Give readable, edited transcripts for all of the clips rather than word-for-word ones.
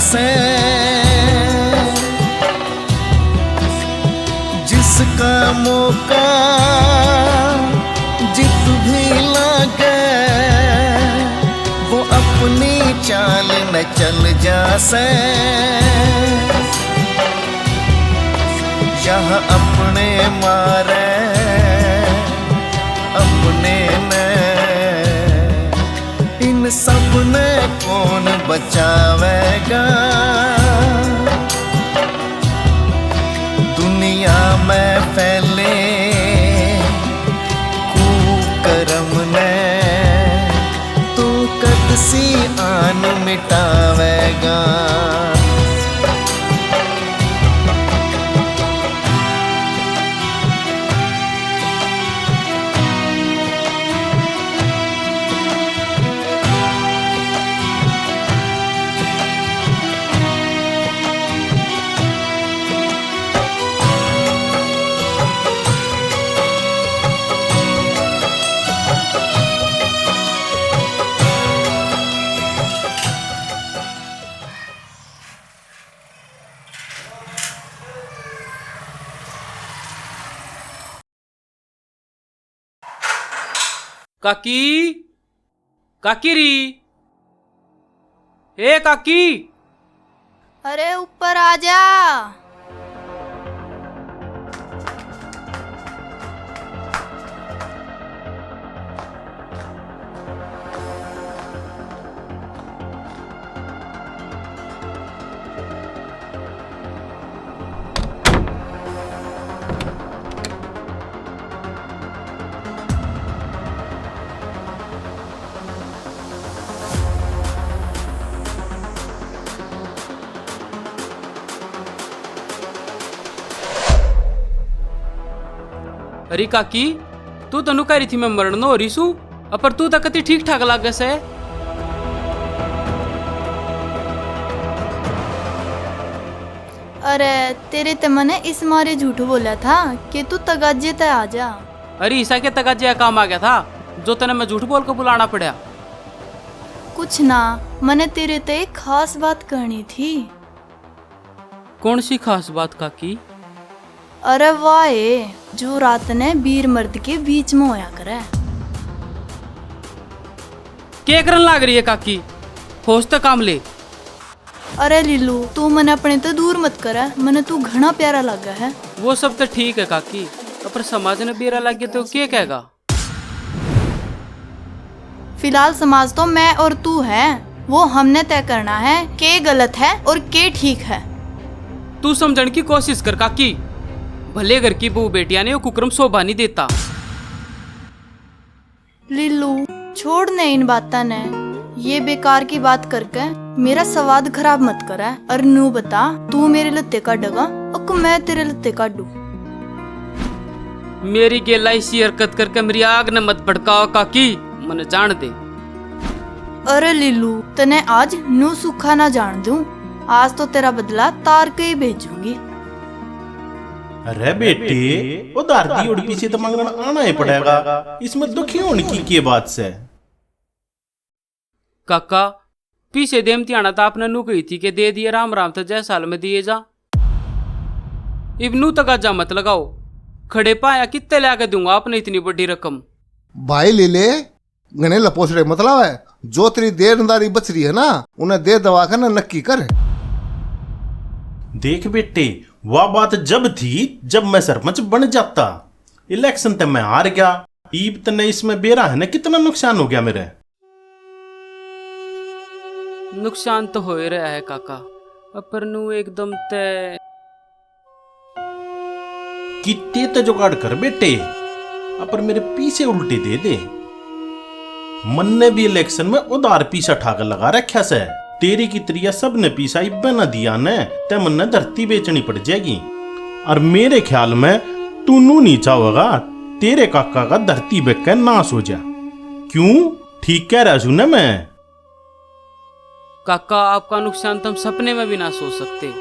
से, जिसका मौका जित भी लागे, वो अपनी चाल में चल जासे। यहाँ अपने मारे अपने ने, इन सब ने कौन बचावेगा। दुनिया में फैले कुकर्म ने, तो कद सी आन मिटावेगा। काकी, काकी री, ए काकी। अरे ऊपर आ जा। अरे काकी, तू तनु कह रही थी मैं मरण हो रही सू, पर तू तो कति ठीक ठाक लागे से। अरे तेरे ते मने इस मारे झूठ बोला था कि तू तगाजे ते आ जा। अरे ईसा के तगाजे काम आ गया था जो तने मैं झूठ बोल कर बुलाना पड़ा। कुछ ना, मने तेरे ते एक खास बात करनी थी। कौन सी खास बात काकी? अरे वाह, जो रात ने वीर मर्द के बीच में होया करे। क्या करन लाग रही है काकी? होश तो काम ले। अरे लिल्लू, तू मने अपने तो दूर मत कर, मने तू घना प्यारा लगा है। वो सब तो ठीक है काकी, पर समाज ने बेरा लग गया तो क्या कहेगा? फिलहाल समाज तो मैं और तू है, वो हमने तय करना है के गलत है और के ठीक है। तू समझने की कोशिश कर काकी, भले घर की बहू बेटिया ने वो कुकर्म शोभा नहीं देता। लिल्लू छोड़ ने इन बातों ने, ये बेकार की बात करके मेरा स्वाद खराब मत कर। और नू बता, तू मेरे लत्ते काटेगा और मैं तेरे लत्ते काटू? मेरी गेला इसी हरकत करके मेरी आग न मत भड़काओ काकी, मन जान दे। अरे लिल्लू, तने आज नू सूखा ना जान दूं, आज तो तेरा बदला तार के ही भेजूंगी। अरे बेटी, उधार दी उड़ पीछे तो मांगना आना ही पड़ेगा, इसमें दुखी होने की बात से। काका पीछे देमती आना तो आपने नू कही थी कि दे दिए राम राम तो जय साल में दिए जा। इब्नू तगाजा मत लगाओ, खड़े पाया कितने लाके दूंगा आपने इतनी बड़ी रकम। भाई ले ले, गने लपोसड़े मतलब है, जो तेरी देनदारी बच रही है ना, उन्हें दे दवा कर ना नक्की कर। देख बेटे, वह बात जब थी जब मैं सरपंच बन जाता, इलेक्शन तक मैं हार गया। ईब तने इसमें बेरा है ना, कितना नुकसान हो गया मेरे। नुकसान तो हो ही रहा है काका, पर नू एकदम ते कितने तो जुगाड़ कर बेटे, पर मेरे पीछे उल्टी दे दे। मन ने भी इलेक्शन में उधार पीछा ठाक लगा रखा से, तेरी की त्रिया सब ने पीछा इब्बे न दिया ने, ते मन ने धरती बेचनी पड़ जाएगी। और मेरे ख्याल में तू नू नहीं चाहेगा तेरे काका का धरती बेच के नाश हो जा। क्यों? ठीक कह रहा सुने मैं। काका आपका नुकसान तो हम सपने में भी ना सोच सकते।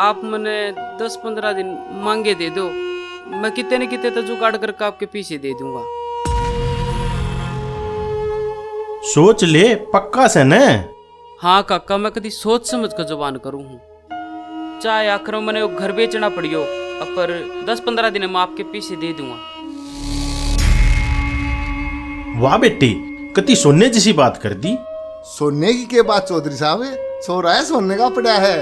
आप मने 10-15 दिन मांगे दे दो, मैं कितने न कितने तो जुगाड़ करके आपके पीछे दे दूंगा। सोच ले पक्का से न। हाँ काका, मैं कभी सोच समझ कर जबान करूँ हूँ। चाहे आखिर में मैंने वो घर बेचना पड़ियो, पर 10-15 दिन में आपके पैसे दे दूंगा। वाह बेटे, कति सोने जैसी बात कर दी। सोने की के बात चौधरी साहब, सो रहा है सोने का पड़ा है।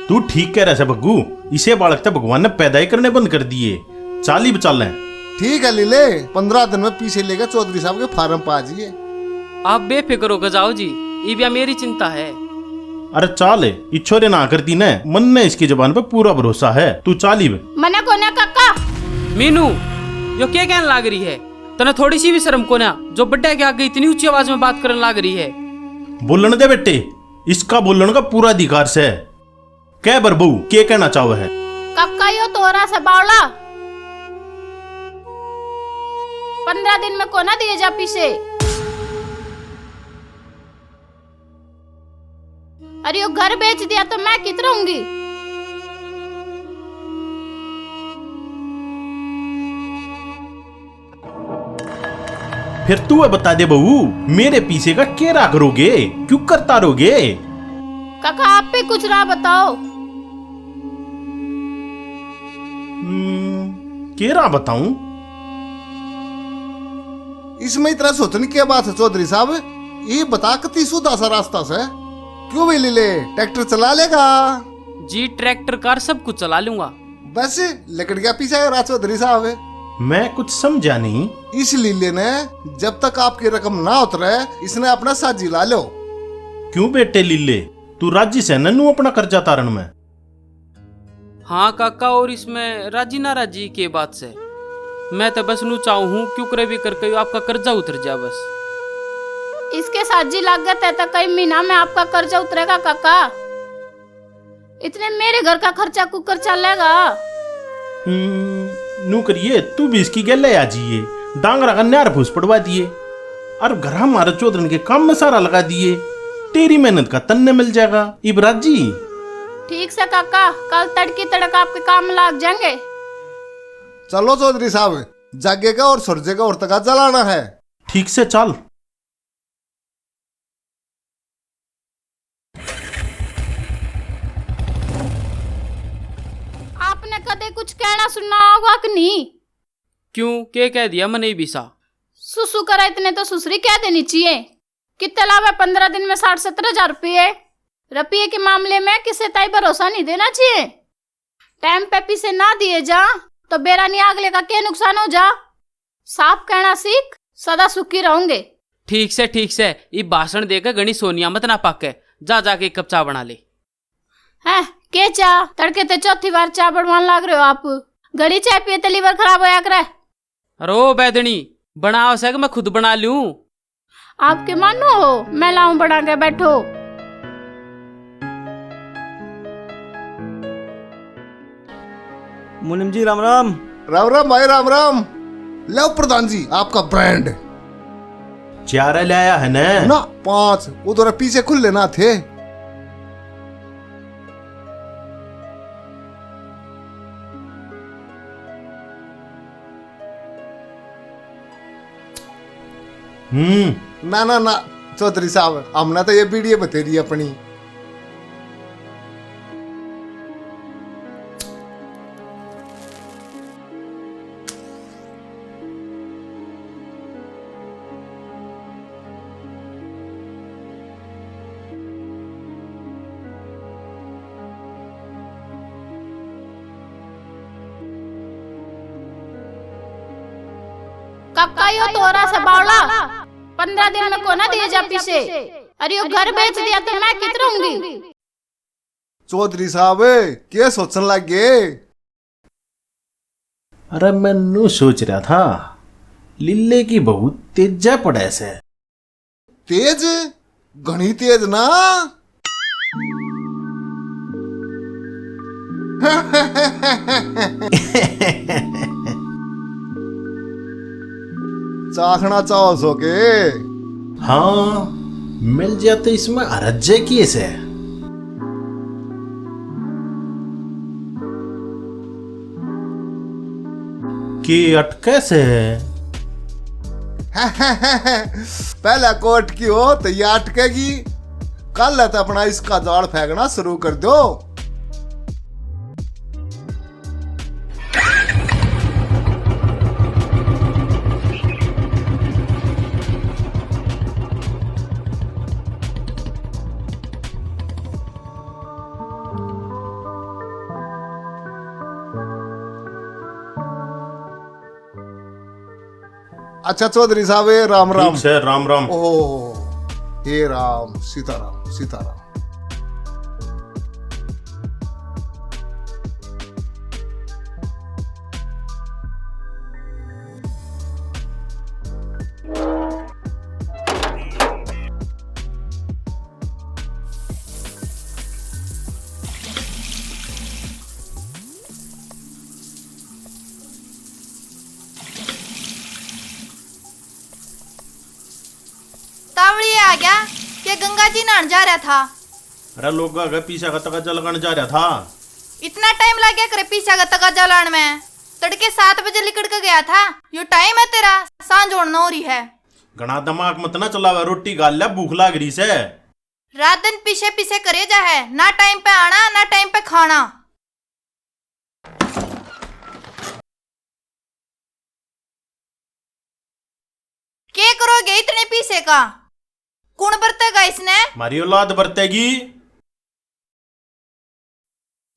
तू ठीक कह रहा है बग्गू, इसे बालक तो भगवान ने पैदा ही करने बंद कर दिए। चाल ही बचा लें। ठीक है लीले, 15 दिन में पीछे लेकर चौधरी साहब के फार्म पे आ जाइए। आप बेफिक्र हो गजाओ जी, ये भी मेरी चिंता है। अरे चाल, इच्छोरे ना करती न, मन ने इसकी जबान पे पूरा भरोसा है। तू चाली बे। मने कोने काका। मीनू, यो क्या कहने लाग रही है? तने थोड़ी सी भी शर्म को ना, जो बड्डे के आगे इतनी ऊंची आवाज में बात करने लाग रही है। बोलन दे बेटे, इसका बोलन का पूरा अधिकार से। कह बर बहू, क्या कहना चाहो है? काका यो तोरा से बावला 15 दिन में कोना दिए जा पीछे। अरे यो घर बेच दिया तो मैं कित रहूंगी? फिर तू बता दे बहू, मेरे पीछे का क्या करोगे? क्यों करता रहोगे? काका आप पे कुछ राह बताओ। क्या बताऊं? इसमें इतना सोचने की बात है चौधरी साहब, ये बता कती सुधा सा रास्ता से। क्यों भी लीले, ट्रैक्टर चला लेगा? जी ट्रैक्टर कार सब कुछ चला लूंगा। बस लकड़ गया पीछे रहा चौधरी साहब। मैं कुछ समझा नहीं। इस लीले ने जब तक आपकी रकम ना उतरे, इसने अपना साजी ला लो। क्यों बेटे लीले, तू राजी से नन्नू अपना कर्जा तारण में? हाँ काका, और इसमें राजी ना राजी के बात से मैं तो बस नू चाहूँ हूँ क्यों करे भी करके आपका कर्जा उतर जा बस। इसके साजी लागत है तो कई महीना में आपका कर्जा उतरेगा काका। इतने मेरे घर का खर्चा कुकर चलेगा। नू करिए, तू भी इसकी गले आ जाइए। डांगरा का न्यार फूस पड़वा दिए और घर हमारे चौधरन के काम में सारा लगा दिए। तेरी मेहनत का तन्ने मिल जाएगा। इबराज जी ठीक से काका, कल तड़की तड़क आपके काम में लग जाएंगे। चलो चौधरी साहब, जागेगा और सरजेगा और तका जलाना है। ठीक से चल। आपने कदे कुछ कहना सुनना होगा कि नहीं? क्यों, क्या कह दिया मैंने बीसा? सुसु करा इतने तो सुसरी कह देनी चाहिए। कितने लाभ है 15 दिन में 60-70 हजार रुपये के मामले में किसे ताई भरोसा नहीं देना चाहिए। टाइम पे पैसे ना दिए जा तो बेरानी अगले का क्या नुकसान हो जा। साफ कहना सीख, सदा सुखी रहोगे। ठीक से, ये भाषण देकर गणी सोनिया मत ना पाके। जा जाके एक कप चाय बना ले। हैं के चाह? तड़के ते चौथी बार चाय बनवाने लग रहे हो आप। घड़ी चाय पिए तो लीवर खराब होया करे। अरे ओ बैदनी, बनाओ से मैं खुद बना लूं। आपके मानो हो, मैं लाऊं बना के बैठो। मुनिम जी राम राम। राम राम भाई, राम राम। लो प्रधान जी, आपका ब्रांड। चारा लाया है ना 5 उधर पीछे खुले ना थे। ना ना ना चौधरी साहब, हमने तो ये वीडियो बता दी अपनी। काका यो तोरा से बावला 15 दिन में कोना दिए जा पीछे। अरे यो घर बेच दिया तो मैं कित रहूंगी? चौधरी साहब क्या सोचने लग गए? अरे मैं नू सोच रहा था, लिल्ले की बहुत तेजा पड़े से। तेज? घनी तेज ना। चाखना चाहो सो के? हाँ, मिल जाते इसमें अरज्जे की से। के अटके से पहले कोट की हो तो ये अटकेगी, कल है तो अपना इसका जाल फेंकना शुरू कर दो। अच्छा चौधरी साहब, ये राम राम। ठीक से, राम राम। ओ हे राम, सीताराम सीताराम। तावड़ी आ गया क्या? गंगा जी नहाने जा रहा था। अरे लोग आगे पीछे का तक लगाने जा रहा था। इतना टाइम लग गया करे पीछा का तकाजा लाने में? तड़के 7 बजे निकल के गया था। यो टाइम है तेरा, सांझ होना हो रही है। घना दिमाग मत ना चलावा, रोटी गाल ले, भूख लाग रही से। रात दिन पीछे पीछे करे जा है, ना टाइम पे आना ना टाइम पे खाना। क्या करोगे इतने पीछे का? कौन बरतेगा इसने? हमारी औलाद बरतेगी।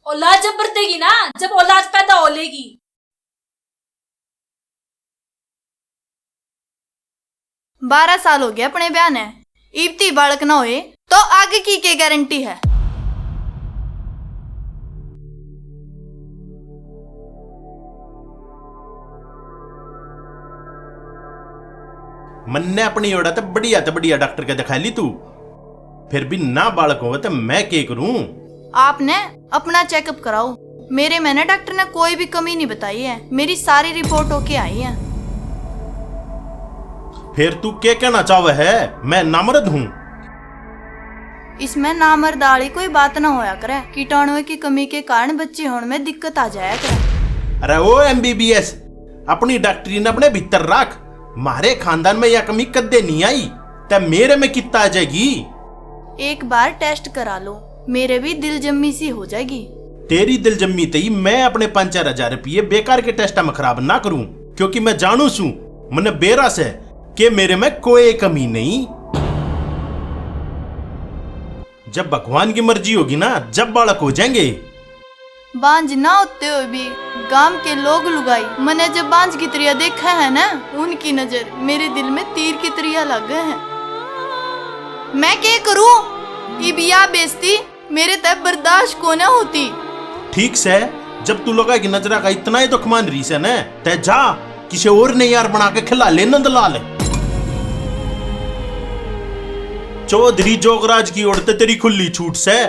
औलाद जब बरतेगी ना, जब औलाद पैदा हो लेगी। 12 साल हो गया अपने ब्याह ने, इब्ती बालक ना होए तो आगे की क्या गारंटी है? मन ने अपनी ओड़ा तो बढ़िया डॉक्टर के दिखा ली तू, फिर भी ना बालक हो तो मैं क्या करूं? आपने अपना चेकअप कराओ। मेरे में ना डॉक्टर ने कोई भी कमी नहीं बताई है, मेरी सारी रिपोर्ट होके आई है। फिर तू क्या कहना चाहे है? मैं नामर्द हूं? इसमें नामर्दारी कोई बात ना होया करे, कीटाणुओं की कमी के कारण बच्चे होने में दिक्कत आ जाया करे। अरे ओ MBBS, अपनी डॉक्टरी ने अपने भीतर रख। मारे खानदान में यह कमी कदे नहीं आई, तब मेरे में कितना आ जाएगी? एक बार टेस्ट करा लो, मेरे भी दिल जम्मी सी हो जाएगी। तेरी दिल जम्मी तई मैं अपने 5-4 रुपये बेकार के टेस्ट में खराब ना करूं, क्योंकि मैं जानू छू मन बेरा से कि मेरे में कोई कमी नहीं। जब भगवान की मर्जी होगी ना, जब बालक हो जाएंगे। बांझ ना होते हुए भी गांव के लोग लुगाई मैंने जब बांझ की तरिया देखा है ना, उनकी नजर मेरे दिल में तीर की तरिया लग गए हैं। मैं क्या करूं? ये बिया बेइज्जती मेरे तब बर्दाश्त को ना होती। ठीक से, जब तू लोगा की नजरा का इतना ही दुख मान रही से न, ते जा किसी और ने यार बना के खिला ले नंदलाल। चौधरी जोगराज की ओर तेरी खुली छूट से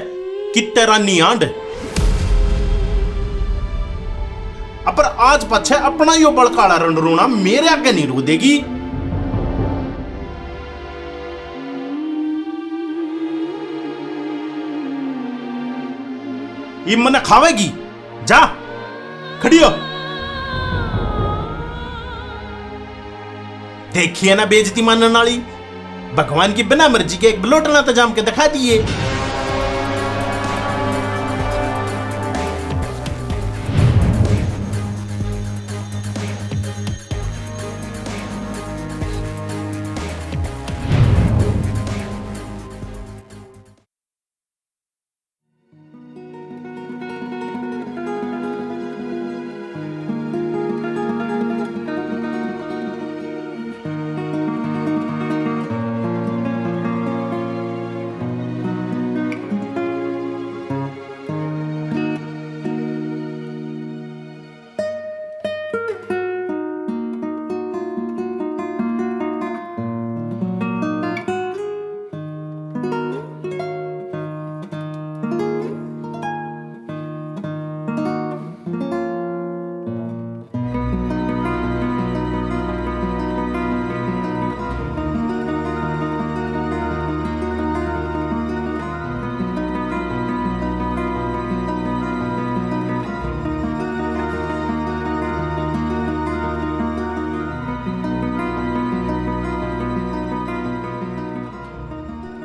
कितने रानी आंड। पर आज पछे अपना यो बड़काड़ा रणरोना मेरे आगे नहीं रो देगी। ये मने खावेगी। जा खड़ी हो। देखिए ना बेइज्जती मानने वाली, भगवान की बिना मर्जी के एक बलोटना तो जाम के दिखा दिए।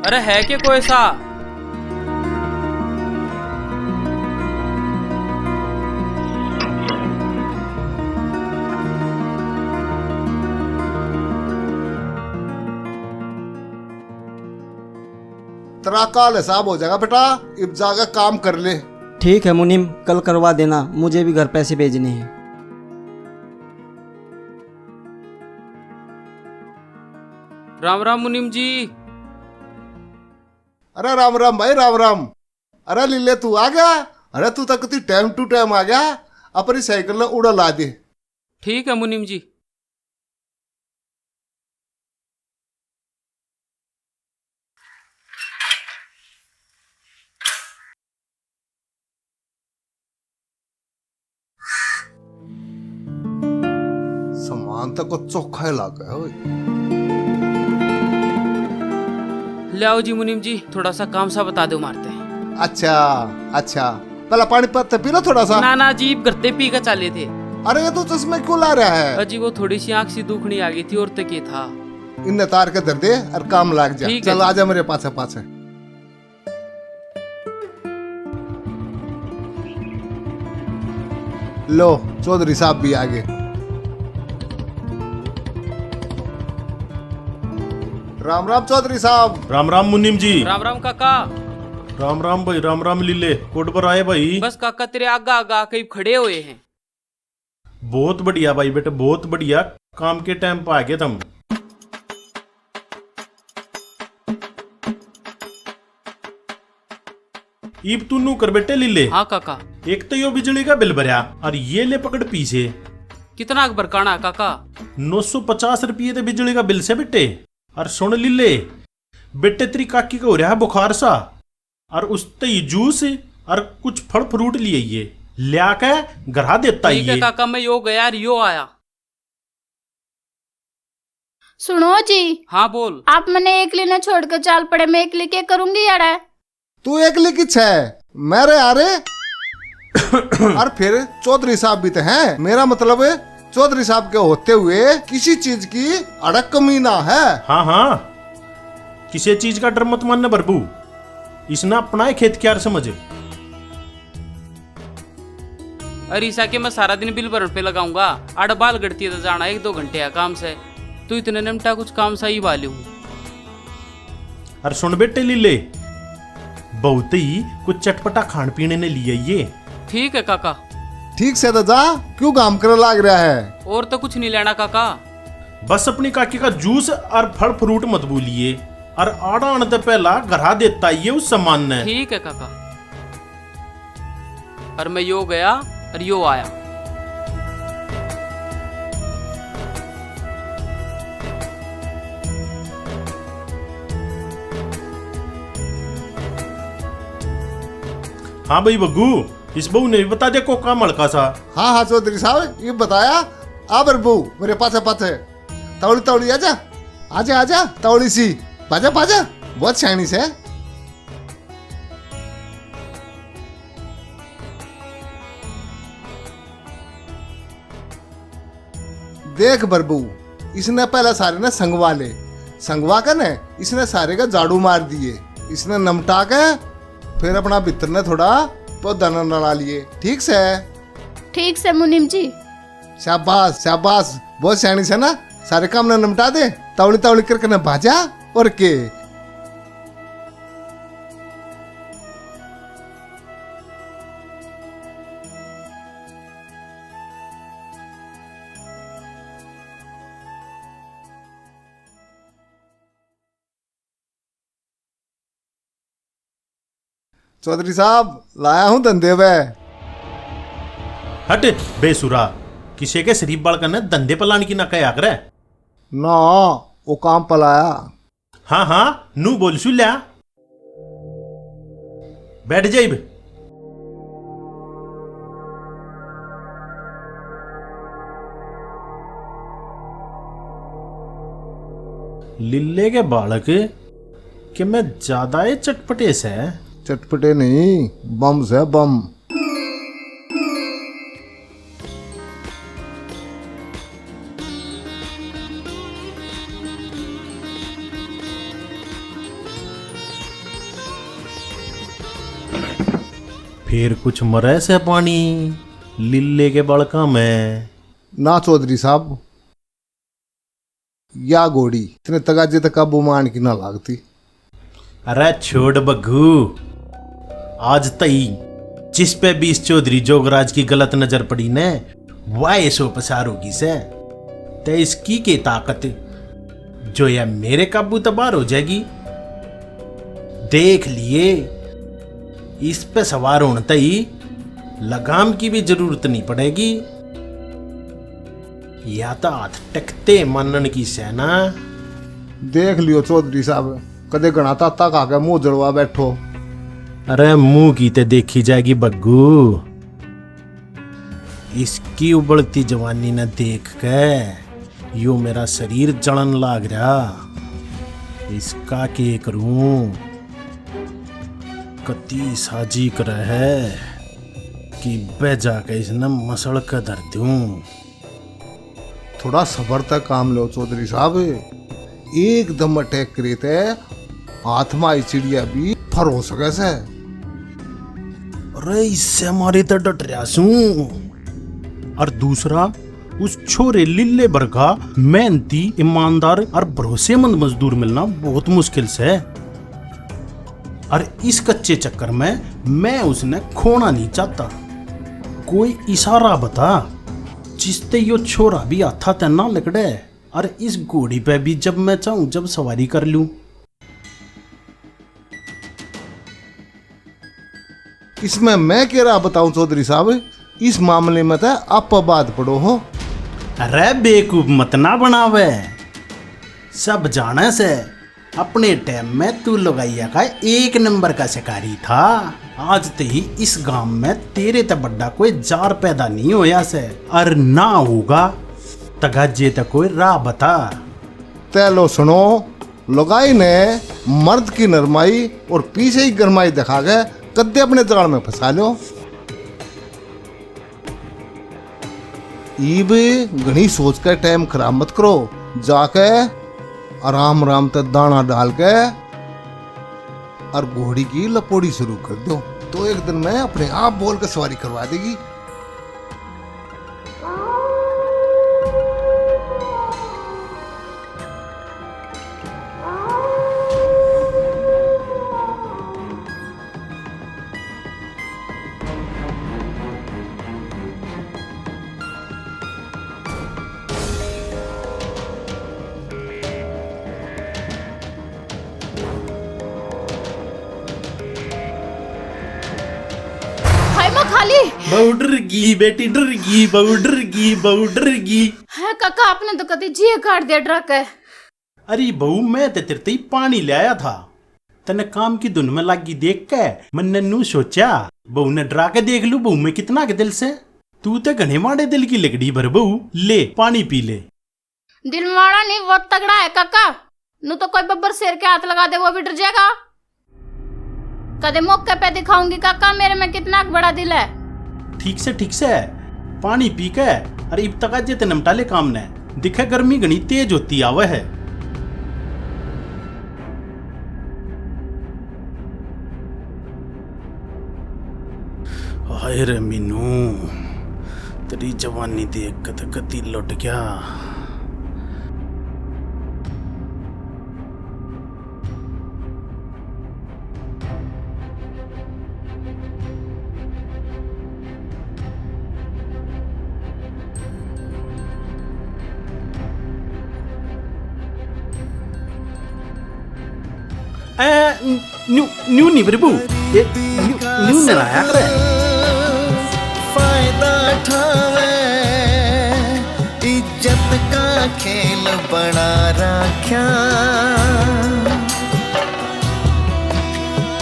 अरे है क्या कोई सा? तेरा काल हिसाब हो जाएगा बेटा, अब जाकर काम कर ले। ठीक है मुनीम, कल करवा देना, मुझे भी घर पैसे भेजने हैं। राम राम मुनीम जी। अरे राम राम भाई, राम राम। अरे लीले तू आ गया? अरे तू तक टाइम टू टाइम आ गया, अपनी साइकिल ने उड़ा ला दे। ठीक है मुनीम जी। सामान तक को चोखा ही लागा है। ले आओ जी मुनीम जी, थोड़ा सा काम सा बता दो, मारते हैं। अच्छा अच्छा, पहला पानी पत्ते पी लो थोड़ा सा। ना ना जी, करते पी कर चाले थे। अरे ये तो चश्मे क्यों ला रहा है? अजी वो थोड़ी सी आंख सी दुखनी आ गई थी और तक ये था। इन्हें तार के धर दे और काम लग जा। ठीक है। चल आजा मेरे पास पास। लो चौधरी साहब भी आ गए। राम राम चौधरी साहब। राम राम मुनीम जी। राम राम काका। राम राम भाई, राम राम लीले, कोट पर आए भाई। बस काका तेरे आगा आगा कहीं खड़े हुए हैं। बहुत बढ़िया भाई बेटे, बहुत बढ़िया, काम के टाइम पर आ गए तुम। ईब तू नू कर बेटे लीले। हाँ काका। एक तो यो बिजली का बिल भरया और ये ले पकड़ पीछे। कितना बरकाना काका? 950 रुपये तो बिजली का बिल से बेटे। और सुन लीले बेटे, तेरी काकी को हो रहा है बुखार सा, और उसते जूस और कुछ फल फ्रूट लिए ये लिया के घरा देता ठीक है ये। काका, मैं यो गया और यो आया। सुनो जी। हाँ बोल। आप मैंने एकली ने छोड़ कर चाल पड़े, मैं एकली क्या करूंगी यार? तू एकली किछ है मेरे यारे। और फिर चौधरी साहब भी तो हैं। मेरा मतलब है चौधरी साहब के होते हुए किसी चीज की अड़क कमी ना है। हाँ हाँ, किसी चीज का डर मत मानना बरबू, इसने अपना ही खेत क्यार समझ। अरे ईसा के मैं सारा दिन बिल भरने पे लगाऊंगा, आड़ बाल गड़ती है तो जाना 1-2 घंटे का काम से। तू इतने निमटा कुछ काम सा ही वाले हूँ। और सुन बेटे लीले, बहुत ही कुछ चटपटा खान पीने ने लिए ये। ठीक है काका। ठीक से तो जा, क्यों काम करे लाग रहा है? और तो कुछ नहीं लेना काका। बस अपनी काकी का जूस और फल फ्रूट मत भूलिए, और आड़ा आने से पहला घरा देता ये उस सामान ने। ठीक है काका। और मैं यो गया और यो आया। हाँ भाई बग्गू, इस बहू ने भी बता दिया को काम हल्का सा। हाँ हाँ चौधरी साहब, ये बताया। आ बरबू मेरे पास तौड़ी तौड़ी आजा आजा आजा, तौड़ी सी पाजा पाजा, बहुत शाइनी से। देख बरबू, इसने पहले सारे ने संगवा ले, संगवा कर ने इसने सारे का झाड़ू मार दिए, इसने नमटा के फिर अपना भीतर ने थोड़ा पौधा न लड़ा लिए। ठीक से? ठीक से मुनीम जी। शाबाश शाबाश, बहुत शानी से ना, सारे काम ने निपटा दे, तौली तौली करके न भाजा और के। चौधरी साहब लाया हूं धंधे पे। हट बेसुरा, किसी के शरीफ बाल करने धंधे पलाने की ना कया करे ना, वो काम पलाया। हाँ हाँ, नू बोल सु लिया, बैठ जाइब। लिल्ले के बालक कि मैं ज्यादा ही चटपटे से। चटपटे नहीं, बम से बम। फिर कुछ मरे से पानी लिल्ले के बड़का में। ना चौधरी साहब, या गोड़ी इतने तगाजे तक काबू मान की ना लागती। अरे छोड़ बग्गू, आज तई जिस पे भी इस चौधरी जोगराज की गलत नजर पड़ी ने वाह सो पसार होगी से, ते इसकी के ताकत जो या मेरे काबू तबार हो जाएगी। देख लिए, इस पे सवार होने तई लगाम की भी जरूरत नहीं पड़ेगी, या तो हाथ टकते मानन की सेना। देख लियो चौधरी साहब, कदे गणा ताता खा के मुंह जड़वा बैठो। अरे मुंह की ते देखी जाएगी बग्गू, इसकी उबलती जवानी न देख के यो मेरा शरीर जलन लाग रहा। इसका के करूं, कति साजी कर है कि बह जाके इसने मसल कर धर दूं। थोड़ा सबर तक काम लो चौधरी साहब, एकदम अटैक करे थे हाथ में आई चिड़िया भी फर हो सके से। अरे इससे हमारे तो डट रहा सू। और दूसरा, उस छोरे लिल्ले बरगा मेहनती, ईमानदार और भरोसेमंद मजदूर मिलना बहुत मुश्किल से है। और इस कच्चे चक्कर में मैं उसने खोना नहीं चाहता। कोई इशारा बता जिसते यो छोरा भी हाथा ते ना लकड़े, और इस घोड़ी पे भी जब मैं चाहूं जब सवारी कर लूं। इसमें मैं कह रहा बताऊं चौधरी साहब, इस मामले में तो आप बात पड़ो हो। अरे बेकूफ मत ना बनावे, सब जाने से अपने टाइम में तू लगाइया का एक नंबर का शिकारी था। आज ते ही इस गांव में तेरे ते बड्डा कोई जार पैदा नहीं होया से, और ना होगा तगाजे तक कोई राह बता। तै लो सुनो, लगाई ने मर्द की नरमाई और पीछे ही गरमाई दिखा के कद्दे अपने जाल में फंसा लो। ईब घनी सोच कर टाइम खराब मत करो, जाके आराम आराम तक दाना डाल के और घोड़ी की लपोड़ी शुरू कर दो, तो एक दिन में अपने आप बोल के सवारी करवा देगी। खाली बहु डर गई बेटी, डर गई बहु, डर गई बहु, डर गई। है काका, आपने तो कभी जी काट दिया डरा के। अरे बहू, मैं ते तेरे ही पानी ले आया था, तने काम की धुन में लागी देख के मैंने नू सोचा बहू ने डरा के देख लू बहू में कितना के दिल से। तू तो घने माड़े दिल की लकड़ी भर बहू, ले पानी पी ले। दिल माड़ा नहीं, बहुत तगड़ा है काका, नू तो कोई बब्बर शेर के हाथ लगा दे वो भी डर जाएगा। कदे मौके पे दिखाऊंगी काका मेरे में कितना बड़ा दिल है। ठीक से पानी पी के, अरे इब तक जे ते नमटाले काम ने दिखे गर्मी घनी तेज होती आवे है। हाय रे मीनू, तेरी जवानी देख के गति लुट गया। न्यू नहीं प्रभु, न्यू नराया करे। फायदा ठावे इज्जत का खेल बना रख्या,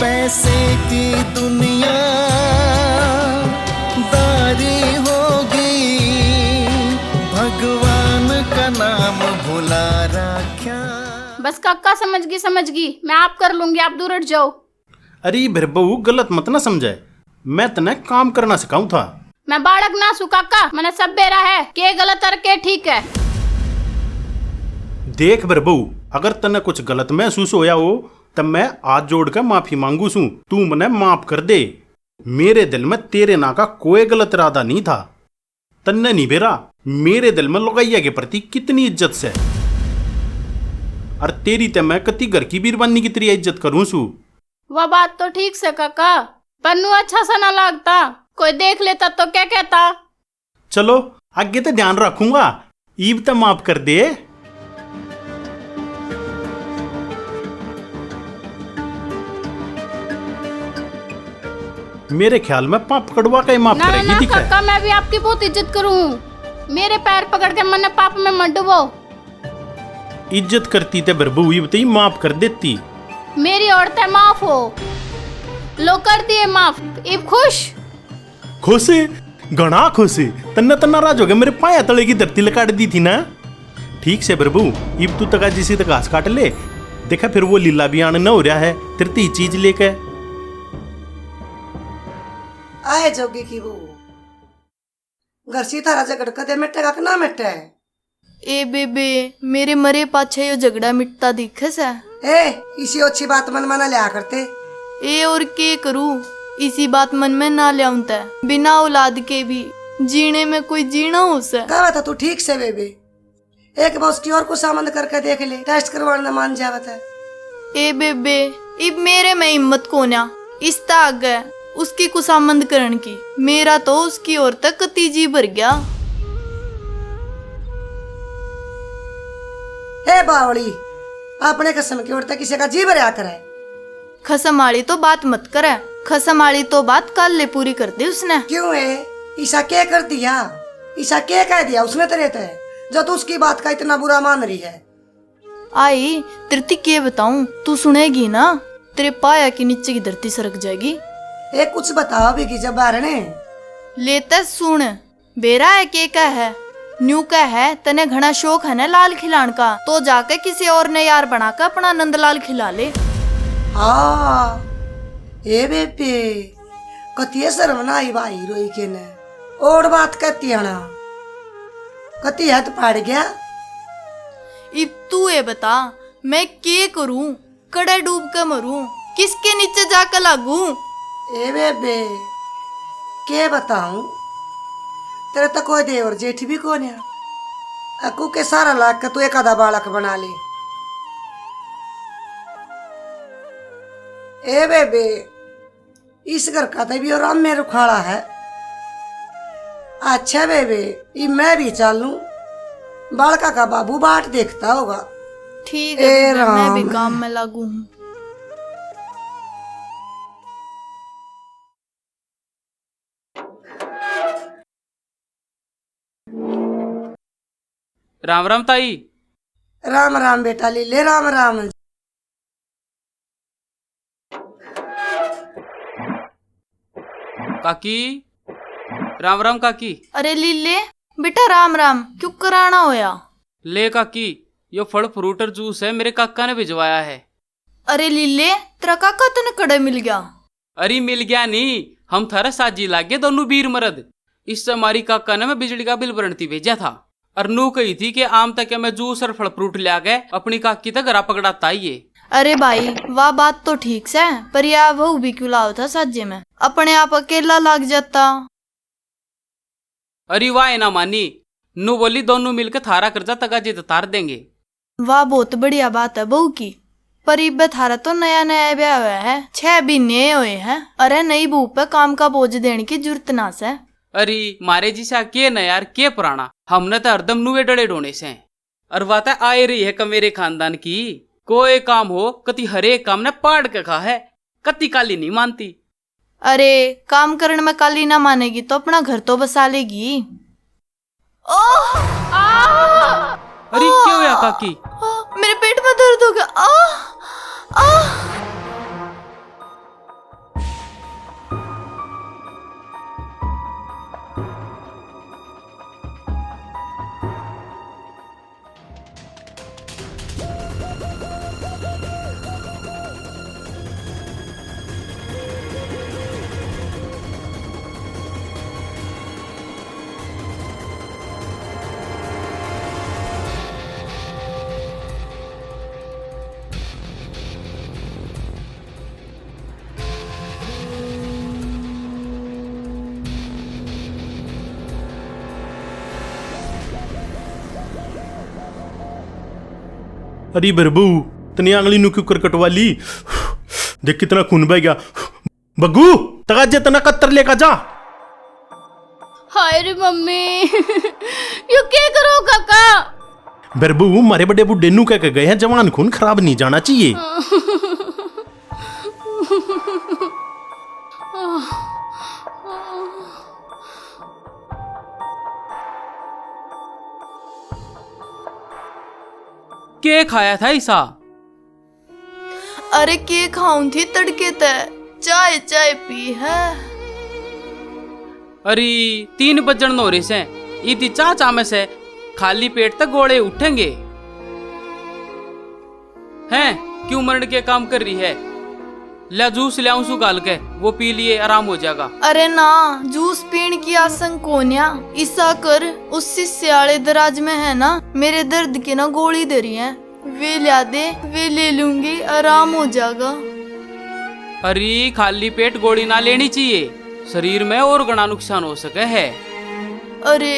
पैसे की दुनिया दारी होगी, भगवान का नाम भुला रख्या। बस काका समझ गई, मैं आप कर लूंगी, आप दूर हट जाओ। अरे फिर बहू गलत मत ना समझे, मैं तने काम करना सिखाऊं था। मैं बालक ना सू काका, मैंने सब बेरा है के गलत और के ठीक है। देख फिर बहू, अगर तने कुछ गलत महसूस होया हो तब मैं हाथ जोड़ कर माफी मांगू सू, तू मने माफ कर दे। मेरे दिल में तेरे ना का कोई गलत इरादा नहीं था। तन्ने नहीं बेरा मेरे दिल में लुगाइया के प्रति कितनी इज्जत से। और तेरी ते मैं कति घर की बीरबानी की तेरी इज्जत करूं सू। वह बात तो ठीक से काका, पन्नू अच्छा सा ना लगता, कोई देख लेता तो क्या कहता। चलो आगे तो ध्यान रखूंगा, ईब तो माफ कर दे। मेरे ख्याल में पाप पकड़वा का ही माफ ना करेगी ना दिखा है। काका, मैं भी आपकी बहुत इज्जत करूं, मेरे पैर पकड़ के मन पाप में मत डुबो। इज्जत करती ते बरबू ईब तो ही माफ कर देती। मेरी औरतें माफ हो, लो कर दिए माफ, इब खुश। खुश घना खुश, तन्ना तन्ना राज हो गया, मेरे पाया तले की धरती लकाट दी थी ना। ठीक से बरबू, इब तू तका जिसी तक घास काट ले, देखा फिर वो लीला भी आने न हो रहा है तिरती चीज लेके। आए जोगी की वो घर सी थारा झगड़ कदे मिटेगा कि ना मिटे। ए बेबे, मेरे मरे पाछे यो झगड़ा मिटता दिखे से। ए इसी अच्छी बात मन में लिया करते। ए और के करूं, इसी बात मन में ना ले आऊं तै, बिना औलाद के भी जीने में कोई जीना हो से। कहा था तू ठीक से बेबे, एक बार उसकी और को सामंद करके देख ले, टेस्ट करवाना मान जावत है। ए बेबे, इब मेरे में हिम्मत कोन्या इस ताग है उसकी कुसामंद करण की, मेरा तो उसकी ओर तक कती जी भर गया। हे बावली, अपने कसम की ओर तक किसी का जी भरया करे। खसम वाली तो बात मत करे, खसम वाली तो बात कल ले पूरी कर दी उसने। क्यों है ईसा क्या कर दिया, ईसा क्या कह दिया उसने तेरे ते, जो तू उसकी बात का इतना बुरा मान रही है। आई धरती के बताऊं, तू सुनेगी ना तेरे पाया की नीचे की धरती सरक जाएगी। एक कुछ बताओ भी की जब बारे ने लेता सुन, बेरा है के का है न्यू का है, तने घना शौक है ना लाल खिलान का, तो जाके किसी और ने यार बनाकर अपना नंदलाल खिला ले। हाँ ए बेबे, कतिये शर्म ना आई भाई रोई के ने, और बात कहती है ना, कति है तो पड़ गया। इब तू ये बता, मैं के करूं, कड़े डूब कर मरूं, किसके नीचे जाकर लागू। ए बेबे के बताऊं, तेरे तो कोई देवर जेठ भी कौन है, अकू के सारा लाख का तू एक आधा बालक बना ले। ए बेबे, इस घर का तो भी और राम में रुखाड़ा है। अच्छा बेबे, ये मैं भी चलूं, बालका का बाबू बाट देखता होगा। ठीक ए है, मैं राम। भी काम में लागू हूँ। राम राम ताई। राम राम बेटा लीले, राम राम। काकी, राम राम काकी। अरे लीले बेटा राम राम, क्यों कराना होया। ले काकी, यो फल फ्रूट और जूस है, मेरे काका ने भिजवाया है। अरे लीले, तेरा काका तने कड़े मिल गया। अरे मिल गया नहीं, हम थारे साजी लागे दोनों वीर मर्द। इससे हमारी काका ने मैं बिजली का बिल भरती भेजा था, और नू कही थी कि आम तक मैं जूस और फल फ्रूट ले आ गए, अपनी काकी तक घरा पकड़ाता ही ये। अरे भाई वाह बात तो ठीक से, पर यह बहू भी क्यों लाओ था साजे में, अपने आप अकेला लग जाता। अरे वाह ना मानी, नू बोली दोनों मिलकर थारा कर्जा तगाजी तार देंगे। वाह बहुत बढ़िया बात है बहू की, पर इब थारा तो नया नया ब्याह हुआ है, 6 महीने हुए हैं। अरे नई बहू पे काम का बोझ देने की जरूरत ना से। अरे मारे जिसा के न यार, के पुराना, हमने तो हरदम नुए डड़े ढोने से। और बात आए रही है मेरे खानदान की, कोई काम हो कति हरेक काम ने पाड़ के खा है, कति काली नहीं मानती। अरे काम करने में काली ना मानेगी तो अपना घर तो बसा लेगी। ओह अरे क्या हुआ काकी? मेरे पेट में दर्द हो गया। अरे बरबू तनी आंगली नु क्यों कर कटवा ली? देख कितना खून बह गया। बग्गू तगाजे तना कत्तर लेकर जा। हाय रे मम्मी यू क्या करो काका? बरबू मारे बड़े बुड्ढे नु कह के गए हैं जवान खून खराब नहीं जाना चाहिए। के खाया था ईसा? अरे के खाऊं थी तड़के ते, चाय चाय पी है। अरे 3 बजन नोरे से इतनी चाचा में से खाली पेट तक गोड़े उठेंगे हैं? क्यों मरण के काम कर रही है? ले जूस ले आऊं गाल के, वो पी लिए आराम हो जाएगा। अरे ना, जूस पीने की आसंग कोन्या ईसा कर उस सियाले दराज में है ना, मेरे दर्द की ना गोली दे रही है, वे ला दे, वे ले लूंगी, आराम हो जाएगा। अरे खाली पेट गोली ना लेनी चाहिए, शरीर में और घना नुकसान हो सके है। अरे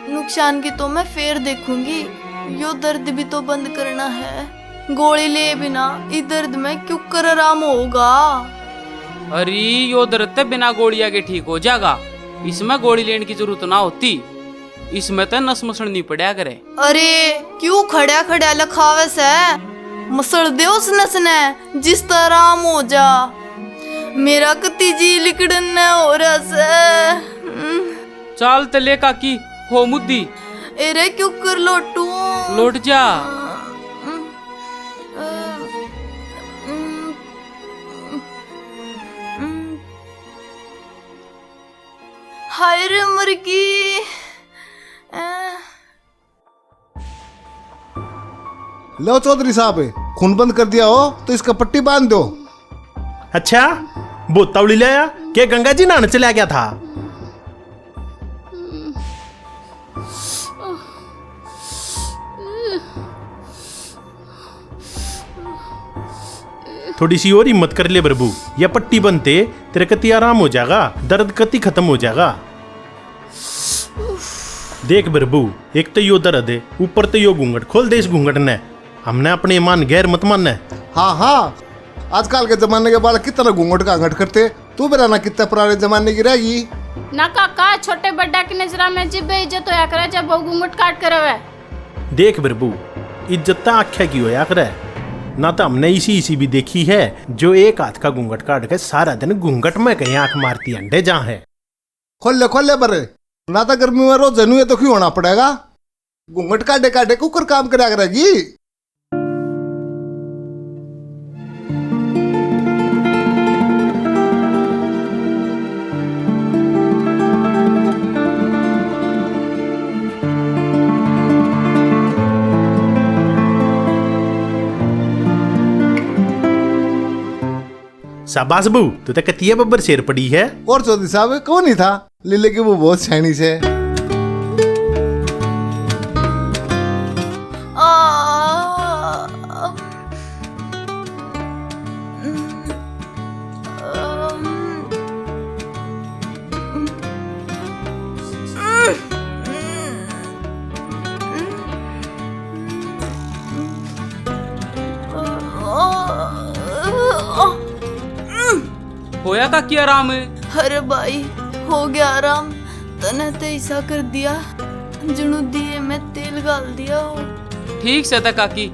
नुकसान की तो मैं फिर देखूंगी, यो दर्द भी तो बंद करना है। गोली ले बिना इस दर्द में क्यों कर आराम होगा? अरे यो दर्द तो बिना गोलियां के ठीक हो जाएगा, इसमें गोली लेने की जरूरत ना होती, इसमें तो नस मसड़ नहीं पड़ा करे। अरे क्यों खड़ा खड़ा लखावे से मसड़ दे उस नस ने, जिस तरह आराम हो जा। मेरा कती जी लिकड़न हो रहा से। चाल तले काकी हो मुद्दी। अरे क्यों कर लोटू? लौट जा। हाय रे मुर्गी। लो चौधरी साहब, खून बंद कर दिया हो तो इसका पट्टी बांध दो। अच्छा बोतौली ले आया के गंगा जी नहाने चला गया था? थोड़ी सी और हिम्मत कर ले बरबू, या पट्टी बनते तेरे कति आराम हो जाएगा, दर्द कति खत्म हो जाएगा। देख बरबू, एक तो यो दर्द है, ऊपर तो यो घूंघट, खोल दे इस घूंघट ने। हमने अपने ईमान गैर मत मानना। हाँ हाँ, आजकल के जमाने के बालक कितना घूंघट का घट करते, तू मेरा ना कितना पुराने जमाने की रहेगी ना काका। छोटे बड्डा की नजरा में जी बेइज्जत होया करे जब वो घूंघट काट कर रहे। देख बरबू, इज्जत तो आख्या की होया करे ना, तो हमने इसी भी देखी है जो एक हाथ का घूंघट काट के सारा दिन घूंघट में कहीं आंख मारती अंडे जहाँ है। खोल ले बरे, ना तो गर्मी में रोज जनू है तो क्यों होना पड़ेगा? घूंघट काटे काटे कुकर काम करा करेगी। शाबाश बू, तू तो कतिया बब्बर शेर पड़ी है। और चौधरी साहब कौन ही था, लीले की वो बहुत सैनी से। होया का क्या आराम है? अरे भाई हो गया आराम, तने तो ऐसा कर दिया जुनू दिए में तेल गाल दिया हो। ठीक से था काकी,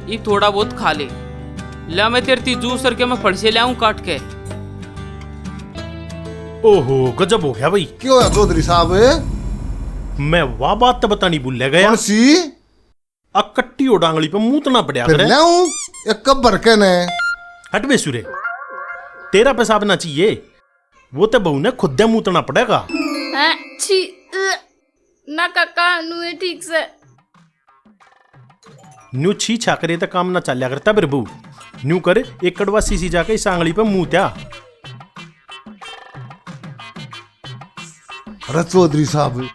ये थोड़ा बहुत खा ले। ला मैं तेरे जूस करके मैं फड़ से ले आऊं काट के। ओहो गजब हो गया भाई। क्यों है चौधरी साहब? मैं वाह बात तो बतानी भूल गया। कौन सी? अकट्टी और डांगली पे मूतना पड़ा फिर ले आऊं एक कब भर के ने। हट बे सुरे, तेरा पेशाब ना चाहिए, वो तो बहू ने खुद मूतना पड़ेगा। छी ना काका, नुए ठीक से न्यू छी छा करे तो काम ना चलिया करता बरबू। न्यू कर एक कड़वा सीसी जाके इस आंगली पे मुंह त्या। अरे चौधरी साहब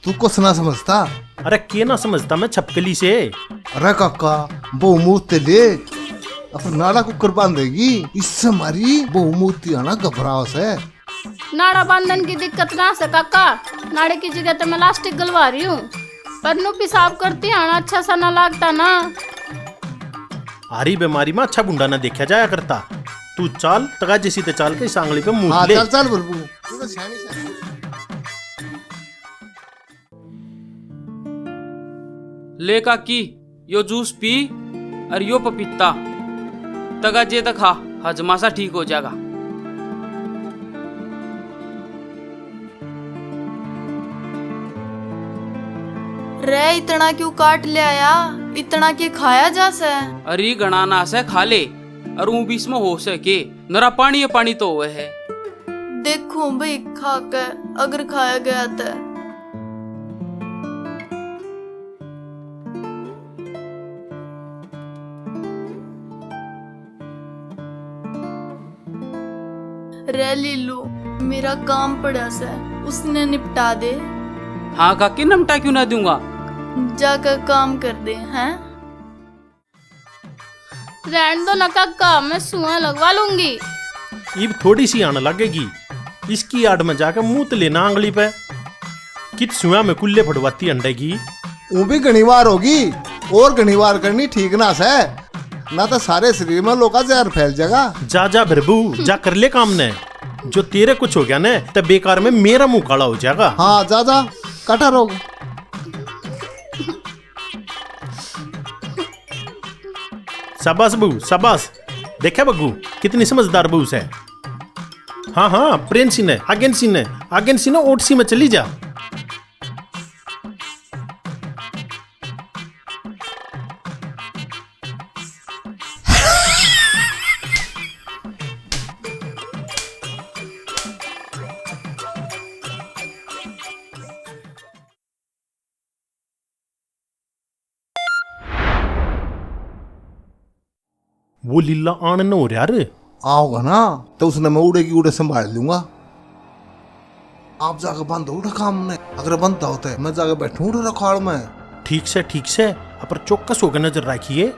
तू कुछ ना समझता। अरे के ना समझता मैं छपकली से। अरे काका बहुमूर्ति ले अपना नाड़ा कुकर बांधेगी, इससे हमारी बहुमूर्ति आना घबराव से। नाड़ा बांधन की दिक्कत ना से काका, नाड़े की जगह तो मैं प्लास्टिक गलवा रही हूँ, पर नु पेशाब करती आना अच्छा सा ना लगता ना। हारी बीमारी में अच्छा बुंडा ना देखा जाया करता। तू चाल तगा जैसी ते चाल के सांगली पे मुंह हाँ ले। चल चल बरबू, तू तो सियानी सियानी। ले काकी यो जूस पी और यो पपीता तगा जे तक खा, हजमा सा ठीक हो जाएगा। रे इतना क्यों काट ले आया? इतना के खाया जा से? अरे गणा ना से खा ले और ऊ बीच में हो सके नरा पानी पानी तो हुए है। देखो भाई खा कर अगर खाया गया तो रे लीलू, मेरा काम पड़ा से उसने निपटा दे। हाँ काकी नमटा क्यों ना दूंगा, जाकर काम कर दे हैं। रहने दो ना काका, मैं सुआ लगवा लूंगी। इब थोड़ी सी आने लगेगी, इसकी आड़ में जाकर मुंह तो लेना आंगली पे। कित सुआ में कुल्ले फटवाती अंडेगी। वो भी घनी बार होगी और घनी बार करनी ठीक ना से, ना तो सारे शरीर में लोग का जहर फैल जाएगा। जा जा भरबू जा कर ले काम ने, जो तेरे कुछ हो गया ना तब बेकार में मेरा मुंह काला हो जाएगा। हाँ जा जा कटा रोग। शाबाश बहू शाबाश, देखा बग्गू कितनी समझदार बहू है। हाँ हाँ प्रेम सिंह है, आगेन सिंह है, आगेन सिंह ओट सी में चली जा। वो लीला आन न हो रहा रे। आओगा ना तो उसने मैं उड़े की उड़े संभाल लूंगा। आप जाकर बंद हो काम ने, अगर बनता होता है मैं जाकर बैठूं रखाड़ में। ठीक से अपर चौकस होकर नजर रखिए।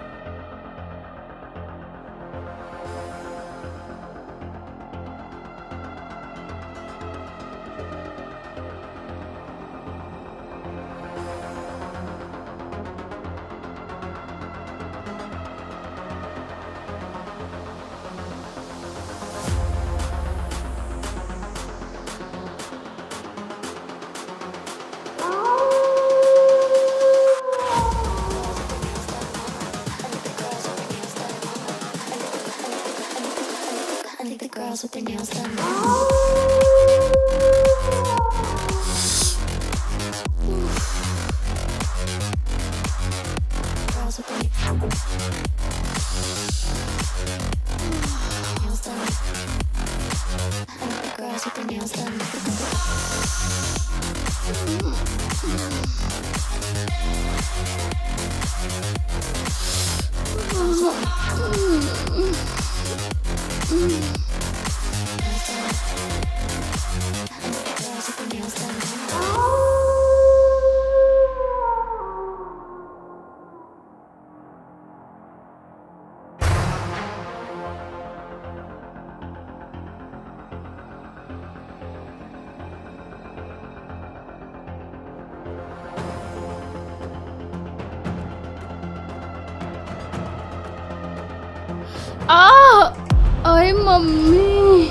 अरे मम्मी,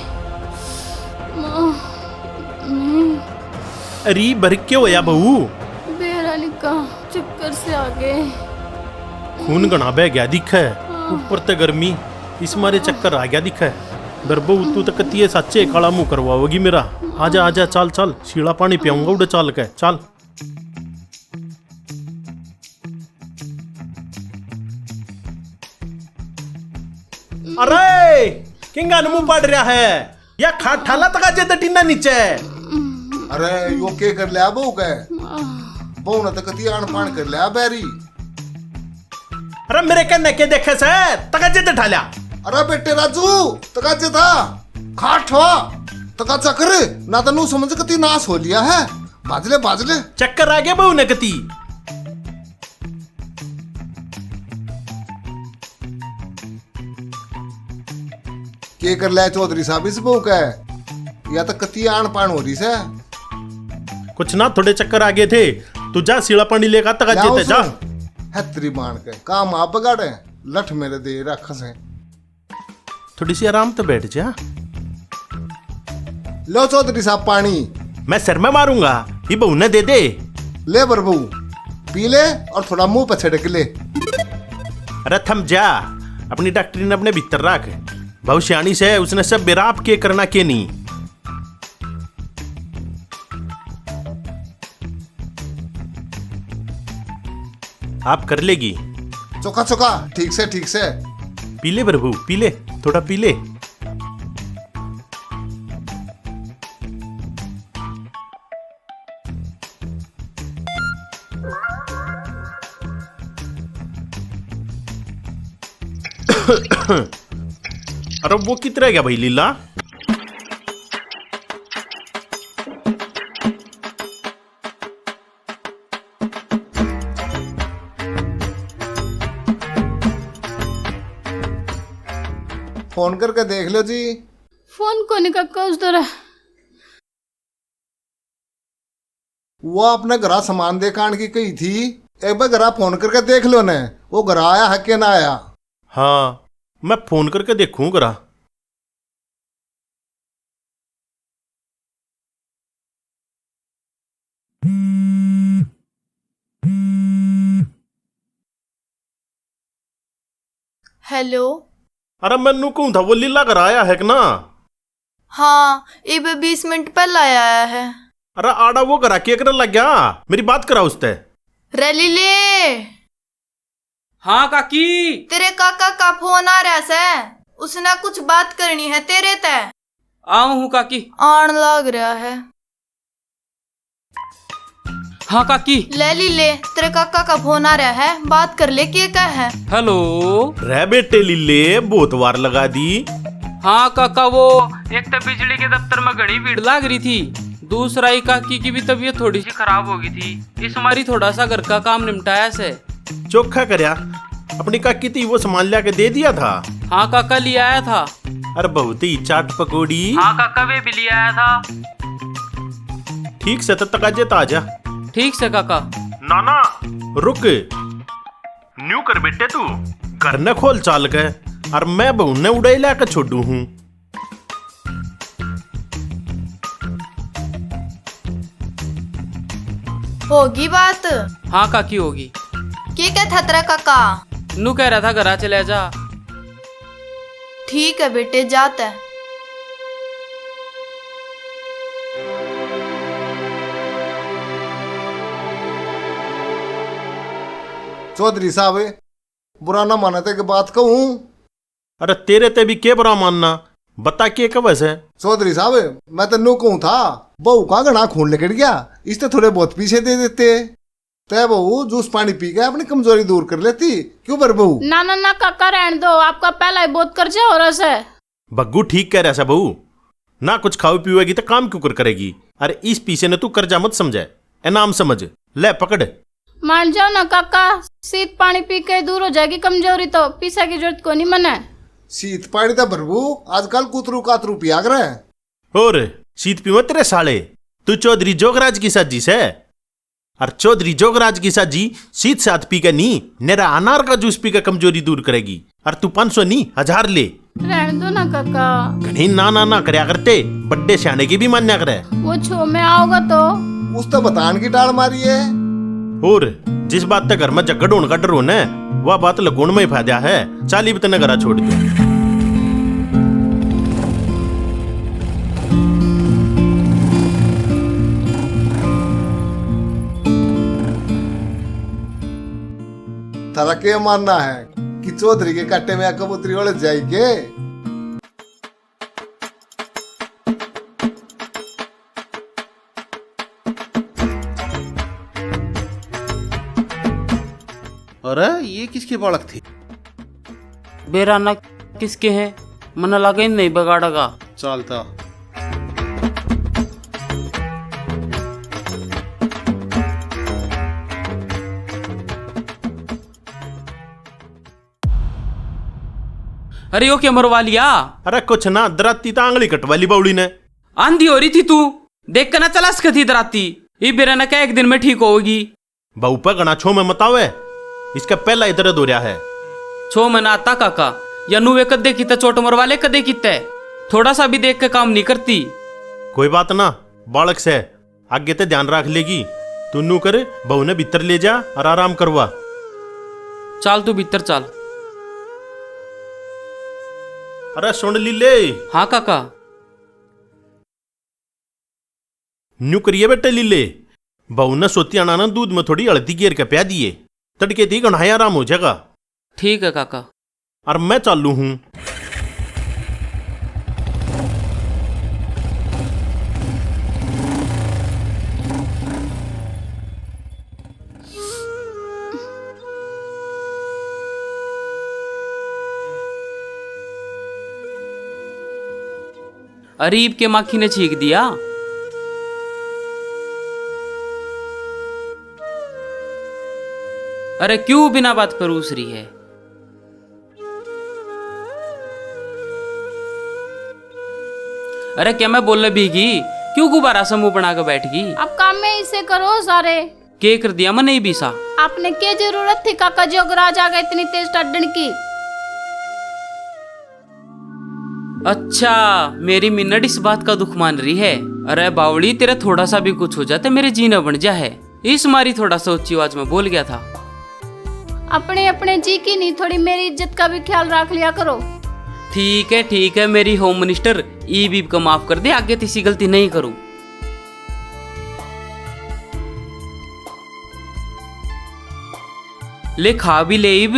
अरे बर क्यों होया बहू? बेरा निका चक्कर से आ गए। खून गणा बह गया दिख है, ऊपर ते गर्मी, इस मारे चक्कर आ गया दिख है। दरबो तू तो कतिये सच्चे काला मुंह करवाओगी मेरा। आजा आजा चल चल, शीला पानी पियाऊंगा उड़े चाल के चल। अरे किंगा मुंह पड़ रहा है या खाट ठाला तक जे टीना नीचे। अरे यो के कर लिया बहू के, बहू ने तो कती आन पान कर लिया बैरी। अरे मेरे कन्ने के देखे से तक जे ठाल्या। अरे बेटे राजू तका जे था खाट ठवा तका चक्कर ना तो नू समझ कती नाश हो लिया है। बाजले बाजले चक्कर आ गया बहू ने कती। के कर लिया चौधरी साहब इस बहू का, या तो कती आन पान हो रही से। कुछ ना थोड़े चक्कर आ गए थे, तू जा सीला पानी लेगा तक जेते जा। हैत्री बाण के काम आप बगाड़े, लठ मेरे दे रख से। थोड़ी सी आराम तो बैठ जा। लो चौधरी साहब पानी। मैं सिर में मारूंगा, ये बहू ने दे दे। ले बरबू पी ले और थोड़ा मुंह पे छिड़क ले। अरे थम जा, अपनी डॉक्टरी ने अपने भीतर रख। बहु सियानी से उसने सब बेराप के करना के नहीं। आप कर लेगी। चोखा चोखा ठीक से ठीक से। पी ले प्रभु, पी ले, थोड़ा पी ले। अरे वो कितना गया भाई लीला? फोन करके देख लो जी। फोन को नहीं कक्का उस तरह। वो अपने घरा सामान दे कान की कही थी, एक बार घरा फोन करके देख लो ने, वो घर आया है कि ना आया। हाँ मैं फोन करके देखूं घरा। हेलो। अरे मैनू कहूं था वो लीला घर आया है कि ना? हाँ इब 20 मिनट पहले आया है। अरे आड़ा वो घरा के कर लग गया, मेरी बात करा उससे। रैली ले। हाँ काकी। तेरे काका का फोन आ रहा से, उसने कुछ बात करनी है तेरे ते। आऊं हूँ काकी। आन लग रहा है। हाँ काकी। ले ली ले, तेरे काका का फोन आ रहा है, बात कर ले। क्या है? हेलो। रे बेटे लीले बहुत वार लगा दी। हाँ काका, वो एक तो बिजली के दफ्तर में घड़ी भीड़ लग रही थी, दूसरा ही काकी की भी तबीयत थोड़ी सी खराब हो गई थी, इस हमारी थोड़ा सा घर का काम निपटाया से। चोखा करया, अपनी काकी थी वो सामान ला के दे दिया था। हाँ काका ले आया था। अरे बहुत ही चाट पकौड़ी। हाँ काका वे भी ले आया था। ठीक से तब तक आज आ जा। ठीक से काका। नाना रुक, न्यू कर बेटे तू, घर न खोल चाल के, और मैं बहू ने उड़ाई लाकर छोड़ू हूँ। होगी बात। हाँ काकी होगी। क्या कहता तेरा काका? नू कह रहा था घरा चले जा। ठीक है बेटे, जाता है। चौधरी साहब बुरा ना मानते की बात कहूं। अरे तेरे ते भी के बुरा मानना, बता के कवस है। चौधरी साहब मैं तो नो कहूं था, बहू का गणा खून निकल गया, इससे थोड़े बहुत पीछे दे देते, तय बहू जूस पानी पी के अपनी कमजोरी दूर कर लेती। क्यों बर बहू? ना ना ना काका रहने दो, आपका पहला ही बहुत कर्जा हो रहा है। बग्गू ठीक कह रहा है बहू, ना कुछ खाओ पीएगी तो काम क्यों कर करेगी। अरे इस पीछे ने तू कर्जा मत समझे, इनाम समझ ले, पकड़। मान जाओ ना काका, शीत पानी पी के दूर हो जाएगी कमजोरी, तो पीसा की जरूरत को नहीं मने। शीत पानी तो बरबू आजकल कुतरू कातरू पिया करे। और शीत पीवा तेरे साले, तू चौधरी जोगराज की साजी से, और चौधरी जोगराज की साजी शीत साथ पी के नहीं, नेरा अनार का जूस पी के कमजोरी दूर करेगी। और तू 500 नहीं 1000 ले। रहने दो ना काका। घनी ना ना ना करया करते, बड्डे सियाने की भी मान्या करे। वो छो में आओगा तो उस तो बतान की टाल मारी है। और जिस बात तक घर में झगड़ होने का डर हो न, वह बात लगुण में ही फायदा है। चाली भी तने घरा छोड़ दो। थारा के मानना है कि चौधरी के कट्टे में कबूतरी उलझ जाएगी? अरे ये किसकी बालक थी? बेराना किसके हैं? मन लगे नहीं बगाड़ेगा। चलता अरे यो क्या मरवा लिया? अरे कुछ ना, दराती तांगली कटवाली बाउली ने। आंधी हो रही थी, तू देख कर ना चला सकती दराती। ये बेराना क्या एक दिन में ठीक होगी? बहु पर गणा छो में मतावे, इसका पहला ही दर्द हो रहा है। छो मना आता काका, या नुवे कदे किते चोट मरवाले कदे किते, थोड़ा सा भी देख के काम नहीं करती। कोई बात ना, बालक से आगे ते ध्यान रख लेगी। तू नू कर, बहू ने भीतर ले जा और आराम करवा। चाल तू भीतर चाल। अरे सुन लीले। हाँ काका। न्यू करिए बेटे लीले, बहू ने सोती आना ना दूध में थोड़ी हल्दी घेर के प्या दिए, तड़के थी गढ़ाया आराम हो जाएगा। ठीक है काका। और मैं चालू हूं। अरीब के माखी ने छींक दिया। अरे क्यों बिना बात पर रूस रही है? अरे क्या मैं बोलने भीगी, क्यों गुब्बारा समूह बना कर बैठ गई? अब काम में इसे करो सारे। के कर दिया मैं नहीं बीसा। आपने क्या जरूरत थी काका जोगराज आ गए इतनी तेज टड्डन की? अच्छा, मेरी मिन्नट इस बात का दुख मान रही है। अरे बावड़ी, तेरा थोड़ा सा भी कुछ हो जाते मेरे जीना बन जा है। इस मारी थोड़ा सा ऊंची आवाज में बोल गया था। अपने अपने जी की नहीं, थोड़ी मेरी इज्जत का भी ख्याल रख लिया करो। ठीक है मेरी होम मिनिस्टर, ई बीब को माफ कर दे, आगे तीसरी गलती नहीं करूं। ले खा भी ले ईब।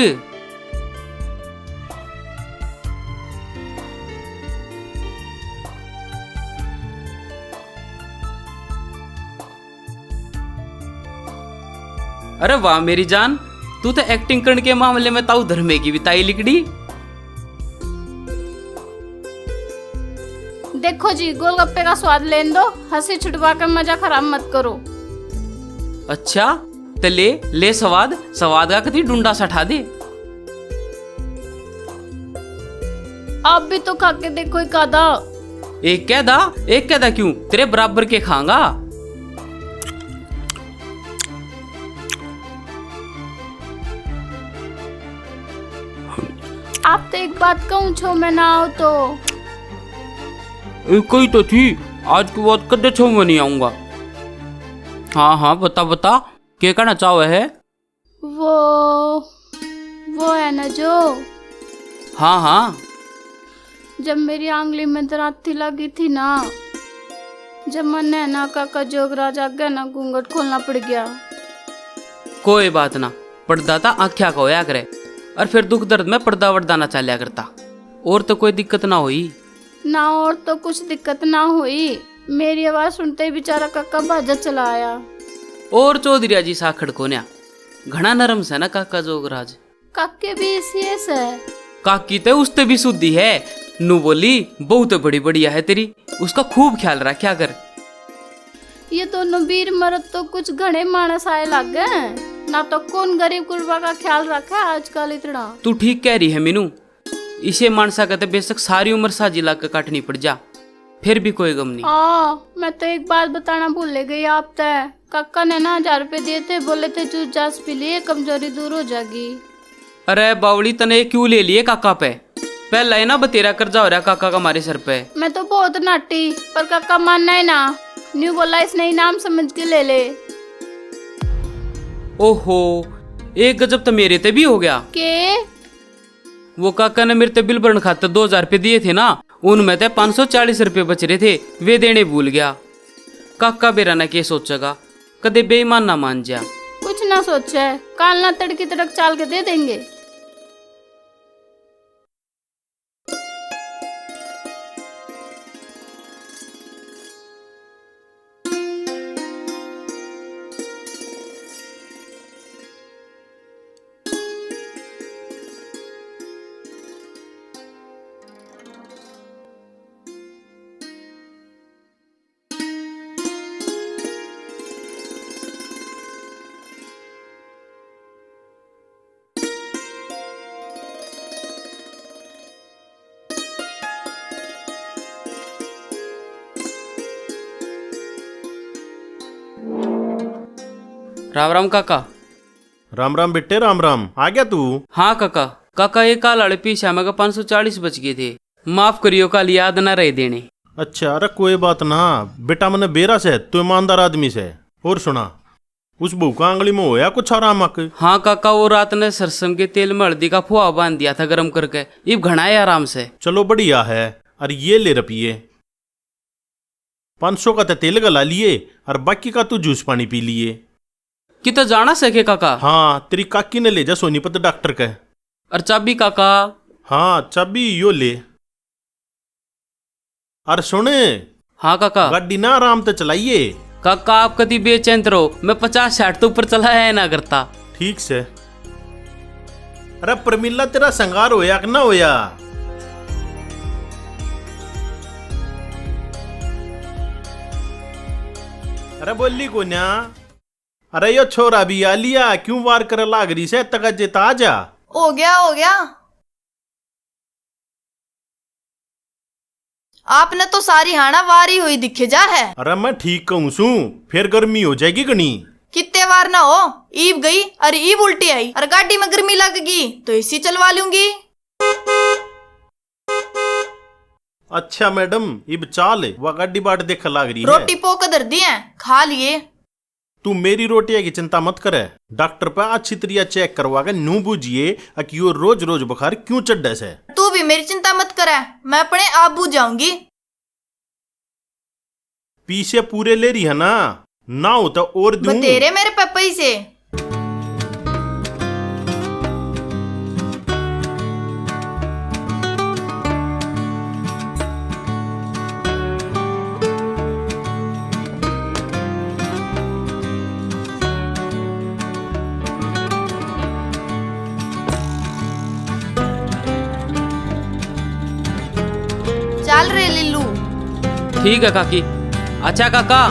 अरे वाह मेरी जान, तू तो एक्टिंग करने के मामले में ताऊ धर्मे की बिताई लिकड़ी। देखो जी, गोलगप्पे का स्वाद लेने दो, हंसी छुटवा कर मजा खराब मत करो। अच्छा तो ले स्वाद का कति डूंडा सठा दे। आप भी तो खा के देखो एक आधा। एक कैदा क्यों, तेरे बराबर के खाऊंगा। आप तो एक बात कहूँ छो मैं ना आओ तो। एक ही तो थी, आज की बात कदे छो मैं नहीं आऊंगा। हाँ बता क्या कहना चाहो है? वो है ना जो। हाँ जब मेरी आंगली में दराती लगी थी ना, जब मन नैना काका जोगराज आ गया ना, घूंघट खोलना पड़ गया। कोई बात ना, पर्दा था आख्या को होया करे, और फिर दुख दर्द में पर्दा वर्दा ना चलिया करता। और तो कोई दिक्कत ना हुई ना, और तो कुछ दिक्कत ना हुई। मेरी आवाज सुनते ही बेचारा काका बाजा चला आया। और चौधरी जी साखड़ कोन्या घना नरम से ना काका जोगराज। काके भी सीएस है। काकी ते उसते भी शुद्धि है। नू बोली बहुत बड़ी बढ़िया है तेरी, उसका खूब ख्याल रखा कर। ये दोनों वीर मर्द तो कुछ घने मानस आए लग गए ना, तो कौन गरीब गुरबा का ख्याल रखा है आजकल इतना। तू ठीक कह रही है मीनू, इसे मानसा कहते बेशक सारी उम्र साजी ला के काटनी पड़ जा, फिर भी कोई गम नहीं। मैं तो एक बात बताना भूल गई आप तय। काका ने ना 1000 रुपए दिए थे, बोले थे जूस जास पी लिए, कमजोरी दूर हो जाएगी। अरे बावड़ी, तने क्यों ले लिए काका पे? पहला ही ना बतेरा कर्जा हो रहा काका का हमारे सर पे। मैं तो बहुत नाटी, पर काका मानना है ना, न्यू बोला इसने इनाम समझ के ले ले। ओहो, एक गजब तो मेरे ते भी हो गया। के वो काका ने मेरे ते बिल भरने खातर 2000 रुपए दिए थे ना, उनमें ते 540 रुपए बच रहे थे, वे देने भूल गया। काका बेरा ना के सोचेगा, कदे बेईमान ना मान जा। कुछ ना सोचे, काल ना तड़की तड़क चाल के दे देंगे। राम राम काका। राम राम बेटे, राम राम। आ गया तू? हाँ काका, काका ये काल वाले पीछा में 540 बच गए थे, माफ करियो काल याद ना रहे देने। अच्छा, अरे कोई बात ना बेटा, मैंने बेरा से तो ईमानदार आदमी से। और सुना, उस बहू का आंगली में होया कुछ आराम आके? हाँ काका, वो रात ने सरसों के तेल में हल्दी का फुआ बांध दिया था गर्म करके, इब घना है आराम से। चलो बढ़िया है। अरे ये ले रुपये 500 का तो तेल गला लिए और बाकी का तू जूस पानी पी लिए। कि तो जाना सके काका? हाँ, तेरी काकी ने ले जा सोनीपत डॉक्टर के। और चाबी काका? हाँ, चाबी यो ले। अरे सुने। हाँ काका। गाड़ी ना आराम से चलाइए। काका आप कभी बेचैन रहो, मैं 50-60 तो ऊपर चला है ना करता। ठीक से। अरे प्रमिला तेरा संगार होया कि ना होया? अरे बोली को ना। अरे यो छोरा भी आ लिया, क्यों वार कर लाग रही से? तक जेता आ जा। हो गया। आपने तो सारी हाना वारी हुई दिखे जा है। अरे मैं ठीक कहूं सू, फिर गर्मी हो जाएगी गनी। कितने बार ना हो, ईब गई अरे ईब उल्टी आई, और गाड़ी में गर्मी लगेगी तो एसी चलवा लूंगी। अच्छा मैडम, इब चाल वह गाड़ी बाट देख लाग रही है। रोटी पोक धर दी है, खा लिए। तू मेरी रोटिया की चिंता मत करे, डॉक्टर पे अच्छी तरह चेक करवा के नू बूझिए कि यो रोज रोज बुखार क्यों चढ़ से। तू भी मेरी चिंता मत करे, मैं अपने आप बूझ जाऊंगी। पीछे पूरे ले रही है ना हो तो और दूं। बतेरे मेरे पे पैसे। चल रे लिल्लू। ठीक है काकी। अच्छा काका।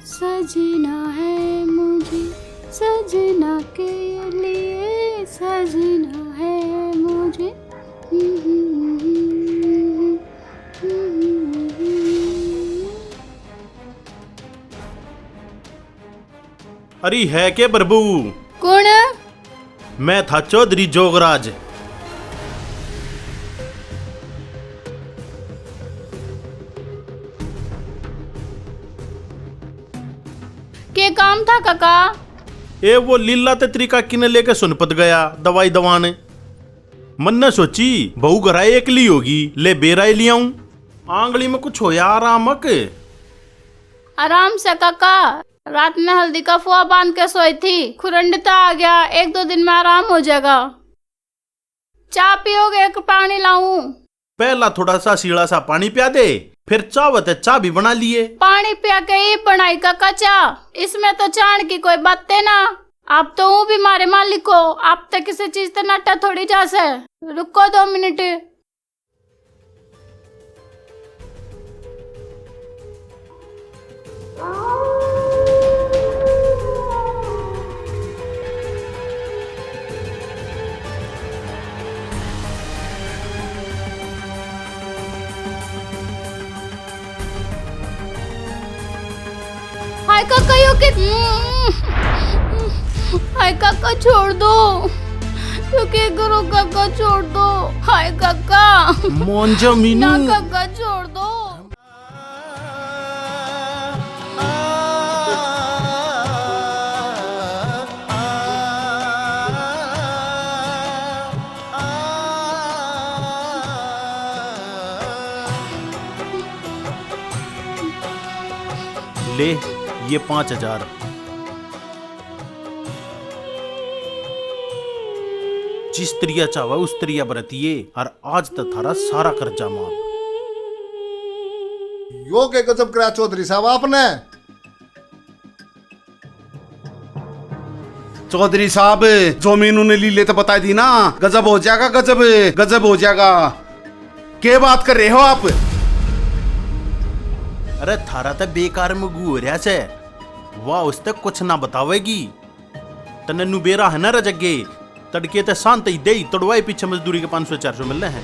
सजना है मुझे सजना के लिए, सजना है मुझे। अरे है के प्रभु? कौन? मैं था चौधरी जोगराज। के काम था काका? ए वो लीला ते तरीका किने लेके सुनपत गया दवाई दवाने। मन ने सोची बहू घराए एकली होगी, ले बेराए लियाऊं। आंगली में कुछ होया आरामक? आराम से काका, रात में हल्दी का फुआ बांध के सोई थी, खुरंडता आ गया, 1-2 दिन में आराम हो जाएगा। चाय पियोगे कि पानी लाऊं? पहला थोड़ा सा सीला सा पानी पिया दे, फिर चावत चाय भी बना लिए। पानी पिया के ही बनाई काका चाय, इसमें तो चाण की कोई बात है ना। आप तो हूँ भी मारे मालिक हो, आप तो किसी चीज से नट्टा थोड़ी जा से। रुको 2 मिनट। हाय काका यो के हाय काका छोड़ दो, क्योंकि करो काका छोड़ दो, हाय काका मान जा मीनू। ना काका छोड़ दो। ले ये 5,000। जिस तरिया चावा उस तरिया बरतिए और आज तक थारा सारा कर्जा माफ। यो के गजब करा चौधरी साहब आपने। चौधरी साहब जमीन उन्हें ली ले तो बता दी ना, गजब हो जाएगा, गजब गजब हो जाएगा। क्या बात कर रहे हो आप? अरे थारा तो बेकार में गु हो रहा से, वाह उस तक कुछ ना बतावेगी। तने नुबेरा है ना रजगे, तड़के ते शांत ही दे तोड़वाए पीछे मजदूरी के 500-400 मिल रहे हैं,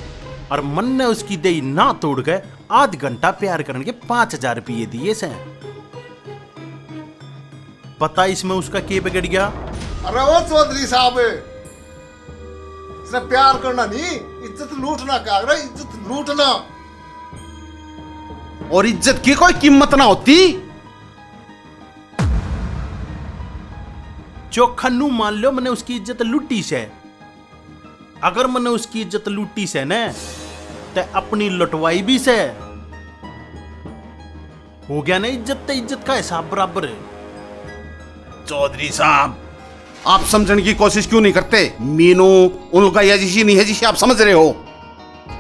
और मन ने उसकी दे ना तोड़ के आध घंटा प्यार करने के 5,000 रुपये दिए से। पता इसमें उसका के बिगड़ गया? अरे वो चौधरी साहब, इसने प्यार करना नहीं, इज्जत लूटना का, इज्जत लूटना। और इज्जत की कोई कीमत ना होती। चोखा नू मान लो मैंने उसकी इज्जत लूटी से। अगर मैंने उसकी इज्जत लूटी से न ते अपनी लुटवाई भी से। हो गया ना इज्जत ते इज्जत का हिसाब बराबर। चौधरी साहब आप समझने की कोशिश क्यों नहीं करते? मीनू उन लुगाइया जैसी नहीं है जिसे आप समझ रहे हो।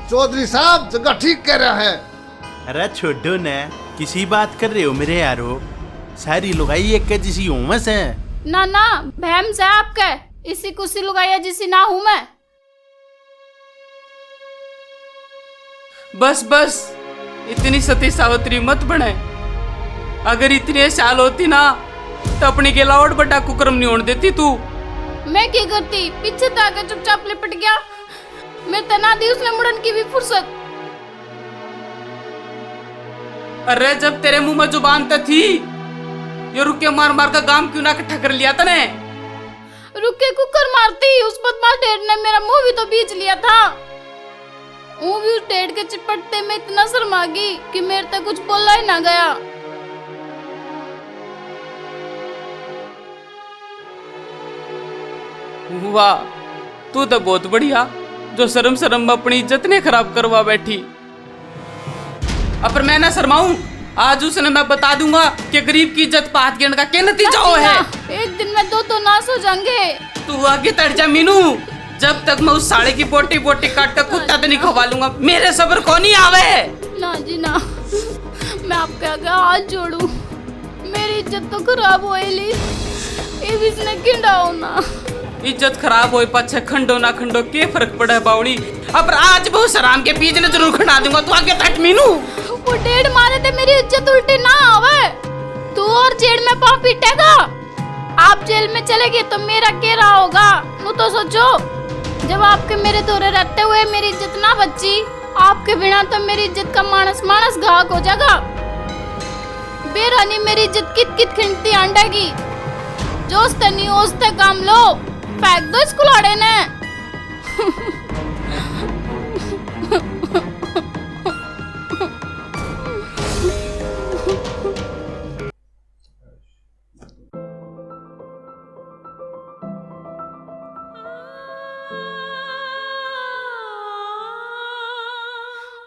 चौधरी साहब जगह ठीक कह रहा है। अरे छोड़ो न, किसी बात कर रहे हो मेरे यारो? सारी लुगाई एक जैसी हूं मैं से। ना ना बहम से आपका, इसी कुसी लुगाइया जिसी ना हूं मैं। बस बस इतनी सती सावित्री मत बने। अगर इतनी साल होती ना तो अपनी के लावट बड़ा कुकर्म नहीं होने देती तू। मैं क्या करती, पीछे तो आके चुपचाप लिपट गया। मैं तना दी उसने मुड़न की भी फुर्सत। अरे जब तेरे मुंह में जुबान तो थी, ये रुके मार मार का गाम क्यों ना इकट्ठा कर लिया तने? रुके कुकर मारती, उस बदमाश ढेड ने मेरा मुंह भी तो बीच लिया था। वो भी उस ढेड के चिपटते में इतना शर्मा गई कि मेरे तक कुछ बोला ही ना गया। वाह तू तो बहुत बढ़िया, जो शर्म शर्म में अपनी इज्जत ने खराब करवा बैठी। अब पर मैं ना शर्माऊं, आज उसने मैं बता दूंगा कि गरीब की इज्जत पात गिरने का क्या नतीजा है। एक दिन में दो नाश हो जाएंगे। तू आगे तड़ जा मीनू, जब तक मैं उस साड़े की बोटी बोटी काट कर कुत्ता तो नहीं खवा लूंगा, मेरे सब्र को नहीं आवे। ना जी ना, मैं आपके आगे हाथ जोड़ू, मेरी इज्जत तो खराब होएली, ये भी इसने किंडाओ ना। इज्जत खराब होए पाछे खंडो ना खंडो के फर्क पड़ा है बावड़ी। अब आज बहुत शराम के बीच ने जरूर खंडा दूंगा। तू आगे तट मीनू। वो ढेड मारे थे मेरी इज्जत उल्टी ना आवे। तू और जेल में पाँव पीटेगा। आप जेल में चले गए तो मेरा क्या रहा होगा? नू तो सोचो, जब आपके मेरे दौरे रहते हुए मेरी इज्जत ना बची, आपके बिना तो मेरी इज्जत का मानस मानस घाक हो जाएगा। बेरानी मेरी इज्जत कित कित खिंडती आंडेगी। जोस्ते नहीं ओस्ते काम लो, फेंक दो इस कुल्हाड़े ने।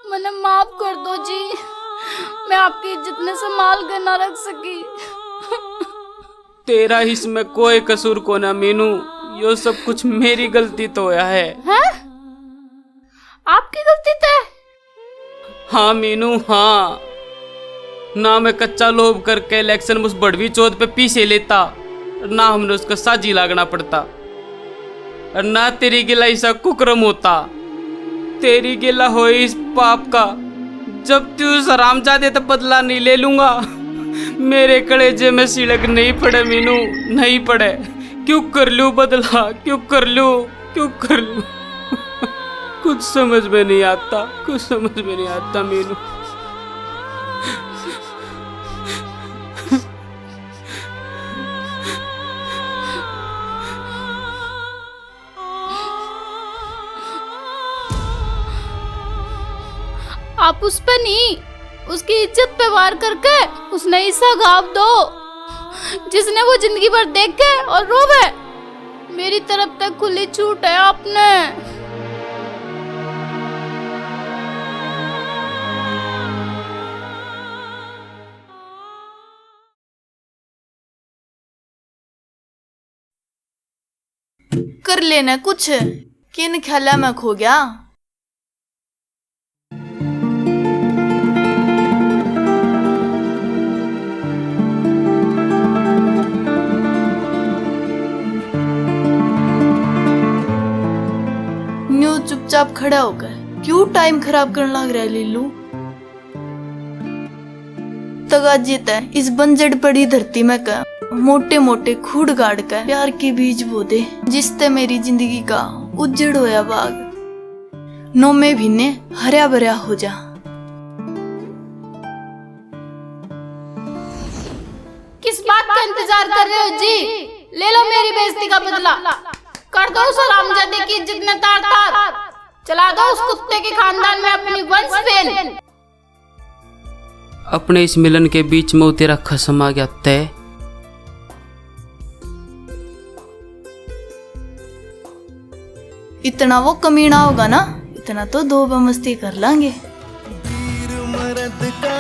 मैंने माफ कर दो जी, मैं आपकी इज्जत में संभाल कर ना रख सकी। तेरा इसमें कोई कसूर को ना मीनू, यो सब कुछ मेरी गलती तो है। हैं? आपकी गलती थे? हाँ मीनू हाँ, ना मैं कच्चा लोभ करके इलेक्शन में उस बड़वी चौथ पे पीछे लेता, ना हमने उसका साजी लागना पड़ता, और ना तेरी गिला ऐसा कुकर्म होता। तेरी गिला हो इस पाप का, जब तू हरामजादे तो बदला नहीं ले लूंगा। मेरे कलेजे में सिड़क नहीं पड़े मीनू, नहीं पड़े। क्यों कर लूं बदला, क्यों कर लूं, क्यों कर लूं? कुछ समझ में नहीं आता, कुछ समझ में नहीं आता मीनू। आप उस पे नहीं, उसकी इज्जत पे वार करके उसने ऐसा घाव दो जिसने वो जिंदगी भर देखे और रोवे। मेरी तरफ तक खुली छूट है आपने। कर लेना कुछ, किन ख्याला में खो गया। न्यू चुपचाप खड़ा होकर क्यों टाइम खराब करने लग रहा है लीलू। तगाजित है इस बंजर पड़ी धरती में का मोटे मोटे खूड गाड़ कर प्यार के बीज बो दे, जिससे मेरी जिंदगी का उजड़ होया बाग नौमे भीने हरिया भरिया हो जा। किस बात का इंतजार कर रहे हो जी? ले लो मेरी बेइज्जती का बदला। कर दो उस हरामजादे की इज्जत में तार तार। चला दो उस कुत्ते के खानदान में अपनी वंश फेल। अपने इस मिलन के बीच में तेरा खसम आ गया तय। इतना वो कमीना होगा ना, इतना तो दो बमस्ती कर लांगे। वीर मर्द का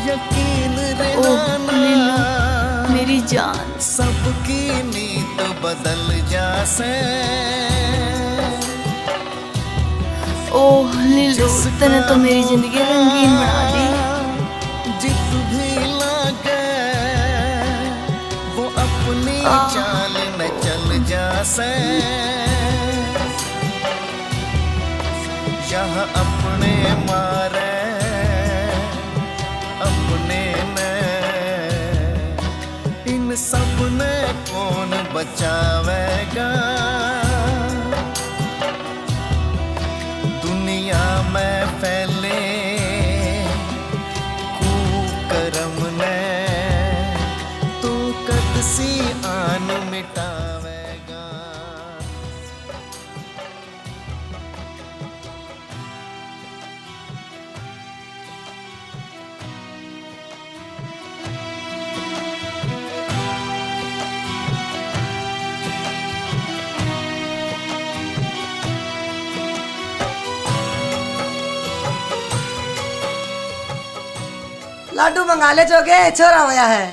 यकीन ओह लीलू मेरी जान, सबकी नीत बदल जासे। ओह लीलू तने तो मेरी जिंदगी रंगीन बना दी। जित भी लागे वो अपनी चाल न चल जासे। यहाँ अपने मारे अपने ने, इन सब ने कौन बचावेगा। दुनिया में फैले कुकर्म ने, तू कद सी आन मिटावेगा। लाडू मंगा ले जोगे, छोरा होया है।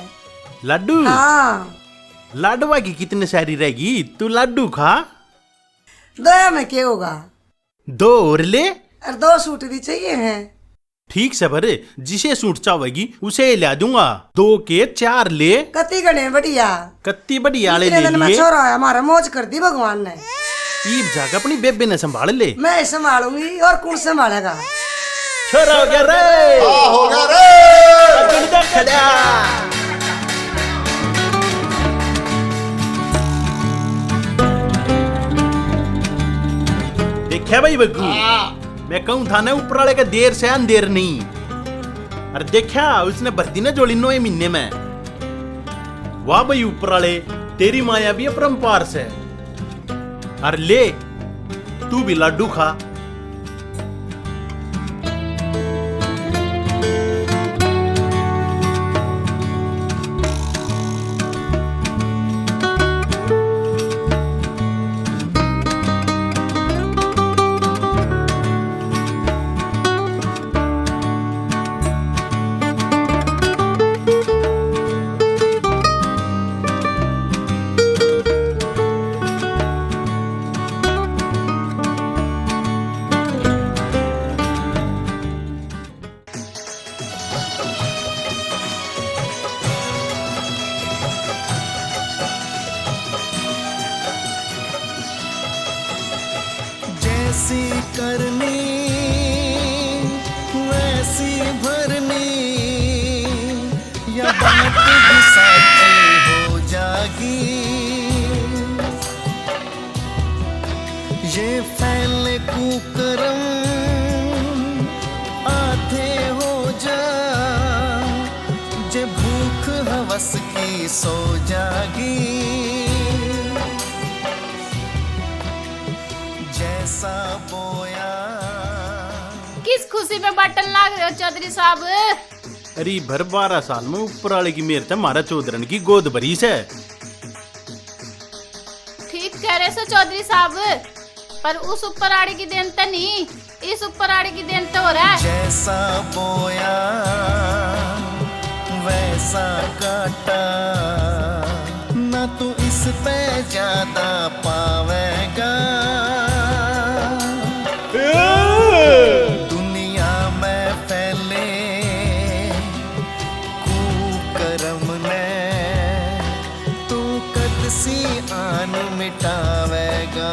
लड्डू? हाँ लाडवा की कितने सारी रहेगी, तू लड्डू खा। दोया में क्या होगा? दो और ले। और दो सूट भी चाहिए हैं। ठीक से भरे, जिसे सूट चाहेगी उसे ला दूंगा। 2 के 4 ले। कत्ती गणे बढ़िया, कत्ती बढ़िया ले इतने दिन में लिए। छोरा होया, हमारा मौज कर दी भगवान ने। ईब जाकर अपनी बेबे ने संभाल ले। मैं संभालूंगी और कौन संभालेगा? छोरा हो गया रे, हो गया रे। देखा भाई बग्गू, मैं कहूं था ना ऊपर वाले का देर से अंधेर नहीं। अरे देखा उसने भर्ती ना जोड़ी 9 महीने में। वाह भाई ऊपर वाले, तेरी माया भी अपरंपार से। अरे ले तू भी लड्डू खा। जैसी करनी वैसी भरनी, या बात भी साची हो जागी। ये फैले कुकर्म आधे हो जा, जे भूख हवस की सो जागी। जैसा बोया खुशी में बाटन लाग रहे हो चौधरी साहब? अरे भर 12 साल में ऊपर वाले की मेहर से हमारा चौधरन की गोद भरी से। ठीक कह रहे सो चौधरी साहब, पर उस ऊपर आड़ी की देन तो नहीं, इस ऊपर आड़ी की देन तो हो रहा है। जैसा बोया वैसा काटा, ना तू इस पे ज्यादा पावेगा। दुनिया में फैले कुकर्म ने, तू कद सी आन मिटावेगा।